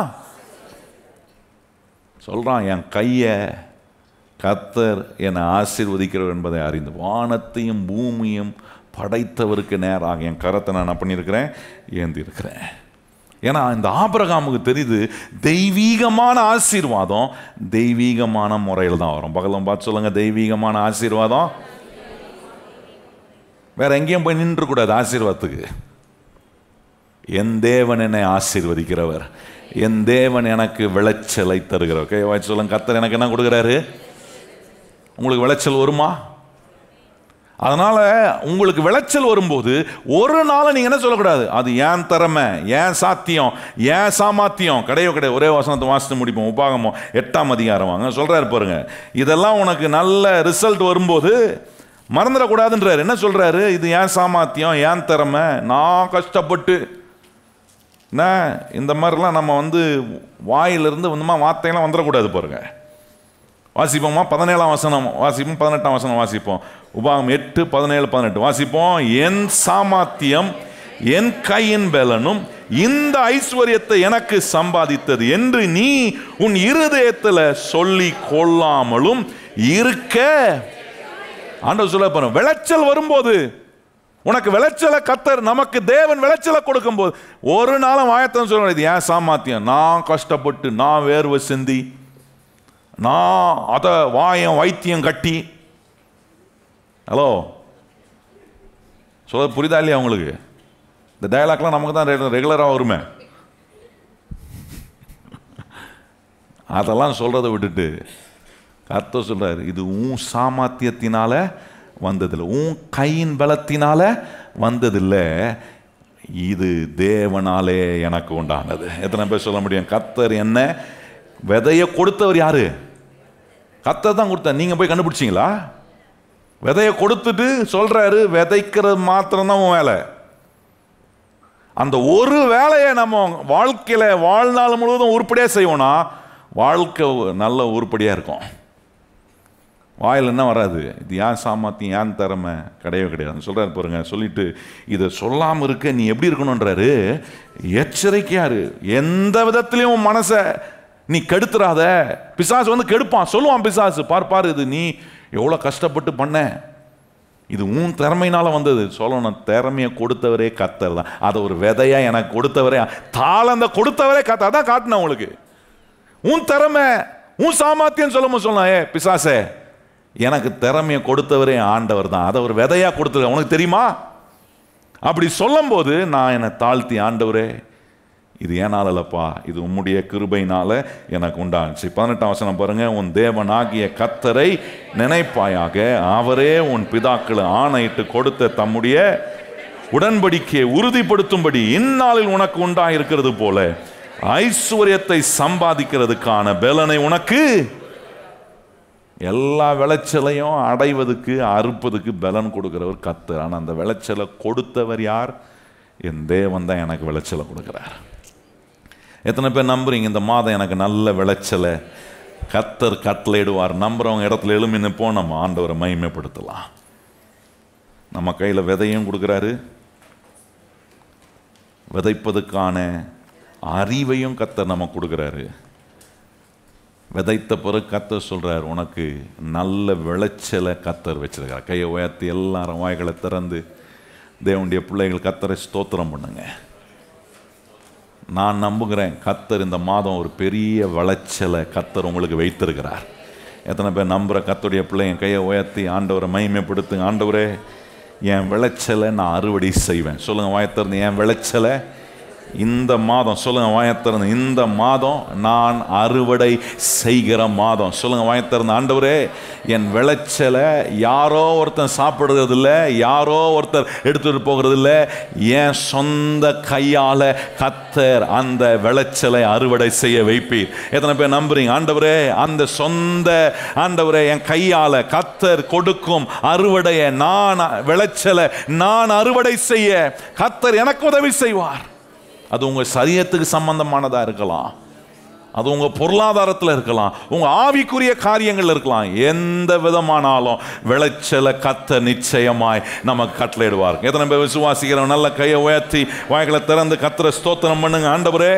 சொல்றான், என் கையை கர்த்தர் என்னை ஆசீர்வதிக்கிறவர் என்பதை அறிந்து வானத்தையும் பூமியும் படைத்தவருக்கு நேராக என் கரத்தை நான் என்ன பண்ணியிருக்கிறேன், ஏந்தி இருக்கிறேன். ஏன்னா இந்த ஆபிரகாமுக்கு தெரியுது, தெய்வீகமான ஆசீர்வாதம் தெய்வீகமான முறையில் தான் வரும். பகலும் பார்த்து சொல்லுங்க, தெய்வீகமான ஆசீர்வாதம் வேற எங்கேயும் போய் நின்று கூடாது. ஆசீர்வாதத்துக்கு என் தேவன் என்னை ஆசீர்வதிக்கிறவர், என் தேவன் எனக்கு விளைச்சலை தருகிறவர். கை வாய்ச்சி சொல்லுங்க, கர்த்தர் எனக்கு என்ன கொடுக்குறாரு. உங்களுக்கு விளைச்சல் வருமா? அதனால உங்களுக்கு விளைச்சல் வரும்போது ஒரு நாள் நீங்க என்ன சொல்லக்கூடாது, அது ஏன் திறமை, ஏன் சாத்தியம், ஏன் சாமர்த்தியம் கிடையாது. ஒரே வசனத்தை வாசித்து முடிப்போம். உபாகமம் 8ஆம் அதிகாரம் வாங்க சொல்றாரு பாருங்க, இதெல்லாம் உனக்கு நல்ல ரிசல்ட் வரும்போது மறந்துடக்கூடாதுன்றாரு. என்ன சொல்றாரு, இது ஏன் சாமர்த்தியம், ஏன் திறமை, நான் கஷ்டப்பட்டு என்ன இந்த மாதிரிலாம் நம்ம வாயிலிருந்து வார்த்தையெல்லாம் வந்துடக்கூடாது பாருங்க. வாசிப்போமா? 17ஆம் வசனம் வாசிப்போம், 18ஆம் வசனம் வாசிப்போம். உபாகம் 8, 17, 18 வாசிப்போம். என் சாமர்த்தியம் என் கையின் பலனும் இந்த ஐஸ்வர்யத்தை எனக்கு சம்பாதித்தது என்று நீ உன் இருதயத்தில் சொல்லி கொள்ளாமலும் இருக்க. ஆண்டவர் சொல்ல பாருங்க, விளைச்சல் வரும்போது, உனக்கு விளைச்சலை கர்த்தர், நமக்கு தேவன் விளைச்சலை கொடுக்கும் போது ஒரு நாளும் வாயத்தம் சொல்ல முடியாது, ஏன் சாமர்த்தியம், நான் கஷ்டப்பட்டு, நான் வேர்வை சிந்தி, நான் அதை வாயம் வைத்தியம் கட்டி. ஹலோ, சொல்ல புரியுதா இல்லையா உங்களுக்கு? இந்த டயலாக்லாம் நமக்கு தான் ரெகுலராக வருமே. அதெல்லாம் சொல்றதை விட்டுட்டு கர்த்தர் சொல்றாரு, இது உன் சாமர்த்தியத்தினால வந்ததில்லை, உன் கையின் பலத்தினால வந்ததில்லை, இது தேவனாலே எனக்கு உண்டானது. எத்தனை பேர் சொல்ல முடியும்? கர்த்தர் என்ன விதைய கொடுத்தவர் யாரு? கர்த்தர் தான் கொடுத்தார். நீங்க போய் கண்டுபிடிச்சிங்களா? விதைய கொடுத்துட்டு சொல்றாரு, விதைக்கிறது மாத்திரம்தான் உன் வேலை. அந்த ஒரு வேலையை நம்ம வாழ்க்கையில வாழ்நாள் முழுவதும் உருப்படியா செய்வோம்னா வாழ்க்கை நல்ல உருப்படியா இருக்கும். வாயில் என்ன வராது, இது ஏன் சாமர்த்தியம், ஏன் திறமை, கிடையவே கிடையாது சொல்கிறார் பாருங்க. சொல்லிட்டு இதை சொல்லாமல் இருக்க நீ எப்படி இருக்கணுன்றாரு, எச்சரிக்கையாரு. எந்த விதத்துலையும் மனசை நீ கெடுத்துறாத. பிசாசு வந்து கெடுப்பான், சொல்லுவான் பிசாசு, பார்ப்பாரு இது நீ எவ்வளோ கஷ்டப்பட்டு பண்ண, இது உன் திறமையினால வந்தது. சொல்லணும், திறமையை கொடுத்தவரே கர்த்தர் தான். அதை ஒரு விதையா எனக்கு கொடுத்தவரே, தாளந்த கொடுத்தவரே கர்த்தர். அதான் காட்டின உங்களுக்கு உன் திறமை உன் சாமர்த்தியம் சொல்லணும். பிசாசே, எனக்கு திறமையை கொடுத்தவரே ஆண்டவர் தான், அதை ஒரு விதையா கொடுத்துருக்க, உனக்கு தெரியுமா? அப்படி சொல்லும் போது நான் என்னை தாழ்த்தி, ஆண்டவரே இது ஏனால் இல்லப்பா, இது உம்முடைய கிருபையினால எனக்கு உண்டாச்சு. 18ஆம் வசனம் பாருங்க. உன் தேவனாகிய கர்த்தரை நினைப்பாயாக, அவரே உன் பிதாக்களை ஆணையிட்டு கொடுத்த தம்முடைய உடன்படிக்கையை உறுதிப்படுத்தும்படி இந்நாளில் உனக்கு உண்டாயிருக்கிறது போல ஐஸ்வர்யத்தை சம்பாதிக்கிறதுக்கான பலனை உனக்கு, எல்லா விளைச்சலையும் அடைவதுக்கு அறுப்பதுக்கு பலன் கொடுக்கிறவர் கர்த்தர். ஆனால் அந்த விளைச்சலை கொடுத்தவர் யார்? என் தேவன் தான் எனக்கு விளைச்சலை கொடுக்கிறார். எத்தனை பேர் நம்புறீங்க இந்த மாதம் எனக்கு நல்ல விளைச்சலை கர்த்தர் கட்டளையிடுவார்? நம்புறவங்க இடத்துல எழுமி நிற்போம், நம்ம ஆண்டவரை மகிமைப்படுத்தலாம். நம்ம கையில் விதையும் கொடுக்குறாரு, விதைப்பதுக்கான அறிவையும் கர்த்தர் நம்ம கொடுக்குறாரு. விதைத்த பிறகு கர்த்தர் சொல்றார், உனக்கு நல்ல விளைச்சலை கர்த்தர் வச்சிருக்கிறார். கையை உயர்த்தி எல்லாரும் வாய்களை திறந்து தேவனுடைய பிள்ளைகள் கர்த்தரை ஸ்தோத்திரம் பண்ணுங்க. நான் நம்புகிறேன் கர்த்தர் இந்த மாதம் ஒரு பெரிய விளைச்சலை கர்த்தர் உங்களுக்கு வைத்திருக்கிறார். எத்தனை பேர் நம்புகிற கர்த்தருடைய பிள்ளைங்க கையை உயர்த்தி ஆண்டவரை மகிமைப்படுத்துங்க. ஆண்டவரே, என் விளைச்சலை நான் அறுவடை செய்வேன். சொல்லுங்கள் வாயத்திறந்து, என் விளைச்சலை இந்த மாதம், சொல்லுங்க வாயத்திறந்து, இந்த மாதம் நான் அறுவடை செய்கிற மாதம். சொல்லுங்க வாயத்திறந்து, ஆண்டவரே என் விளைச்சலை யாரோ ஒருத்தர் சாப்பிடுறது இல்லை, யாரோ ஒருத்தர் எடுத்துட்டு போகிறது இல்லை, என் சொந்த கையால் கர்த்தர் அந்த விளைச்சலை அறுவடை செய்ய வைப்பீர். எத்தனை பேர் நம்புறீங்க? ஆண்டவரே, அந்த சொந்த ஆண்டவரே என் கையால் கர்த்தர் கொடுக்கும் அறுவடையை, நான் விளைச்சலை நான் அறுவடை செய்ய கர்த்தர் எனக்கு உதவி செய்வார். அது உங்கள் சரீரத்துக்கு சம்பந்தமானதாக இருக்கலாம், அது உங்கள் பொருளாதாரத்தில் இருக்கலாம், உங்கள் ஆவிக்குரிய காரியங்கள் இருக்கலாம். எந்த விதமானாலும் விளைச்சலை கர்த்தர் நிச்சயமாய் நமக்கு கட்டளையிடுவார். எத்தனை பேர் விசுவாசிக்கிறோம்? நல்ல கையை உயர்த்தி வாய்களை திறந்து கர்த்தரை ஸ்தோத்திரம் பண்ணுங்க. ஆண்டவரே,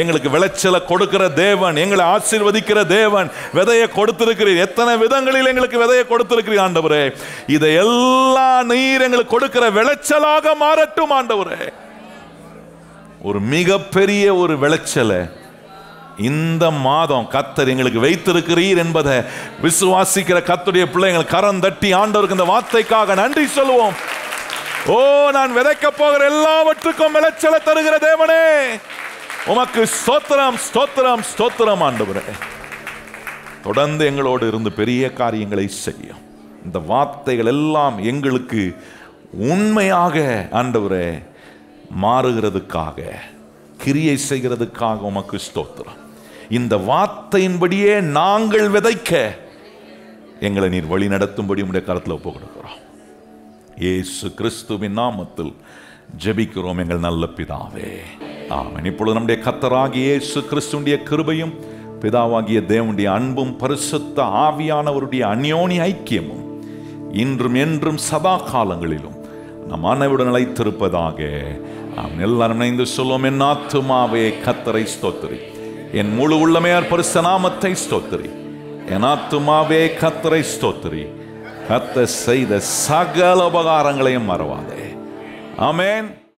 எங்களுக்கு விளைச்சலை கொடுக்கிற தேவன், எங்களை ஆசீர்வதிக்கிற தேவன், விதையை கொடுத்திருக்கிறீர். எத்தனை விதங்களில் எங்களுக்கு விதையை கொடுத்திருக்கிறீர் ஆண்டவரே. இதை எல்லாம் நீர் எங்களுக்கு கொடுக்கிற விளைச்சலாக மாறட்டும் ஆண்டவரே. ஒரு மிகப்பெரிய ஒரு விளைச்சலை இந்த மாதம் கர்த்தர் எங்களுக்கு வைத்திருக்கிறீர் என்பதை விசுவாசிக்கிற கர்த்தருடைய பிள்ளைகள் கரம் தட்டி ஆண்டவருக்கு இந்த வார்த்தைக்காக நன்றி சொல்லுவோம். ஓ, நான் விதைக்க போகிற எல்லாவற்றுக்கும் விளைச்சலை தருகிற தேவனே, உமக்கு ஸ்தோத்திரம் ஸ்தோத்திரம் ஸ்தோத்திரம் ஆண்டவரே. தொடர்ந்து எங்களோடு இருந்து பெரிய காரியங்களை செய்யும். இந்த வார்த்தைகள் எல்லாம் எங்களுக்கு உண்மையாக ஆண்டவரே மாறுகிறதுக்காக, கிரியை செய்கிறதுக்காக உமக்கு ஸ்தோத்திரம். இந்த வார்த்தையின்படியே நாங்கள் விதைக்க எங்களை நீர் வழி நடத்தும்படி உம்முடைய கரத்தில் ஒப்புக் கொடுக்கிறோம். இயேசு கிறிஸ்துவின் நாமத்தில் ஜெபிக்கிறோம் எங்கள் நல்ல பிதாவே, ஆமென். இப்பொழுது நம்முடைய கர்த்தராகிய இயேசு கிறிஸ்துவினுடைய கிருபையும் பிதாவாகிய தேவனுடைய அன்பும் பரிசுத்த ஆவியானவருடைய அந்யோன்ய ஐக்கியமும் இன்றும் என்றும் சதா காலங்களிலும் நம் அனைவருடன் நிலைத்திருப்பதாக. எல்லாரும் இணைந்து சொல்லுவோம். என் ஆத்துமாவே கர்த்தரை ஸ்தோத்திரி, என் முழு உள்ளமே பரிசுத்த நாமத்தை ஸ்தோத்திரி. என் ஆத்துமாவே கர்த்தரை ஸ்தோத்திரி, கர்த்தர் செய்த சகல உபகாரங்களையும் மறவாதே. ஆமென்.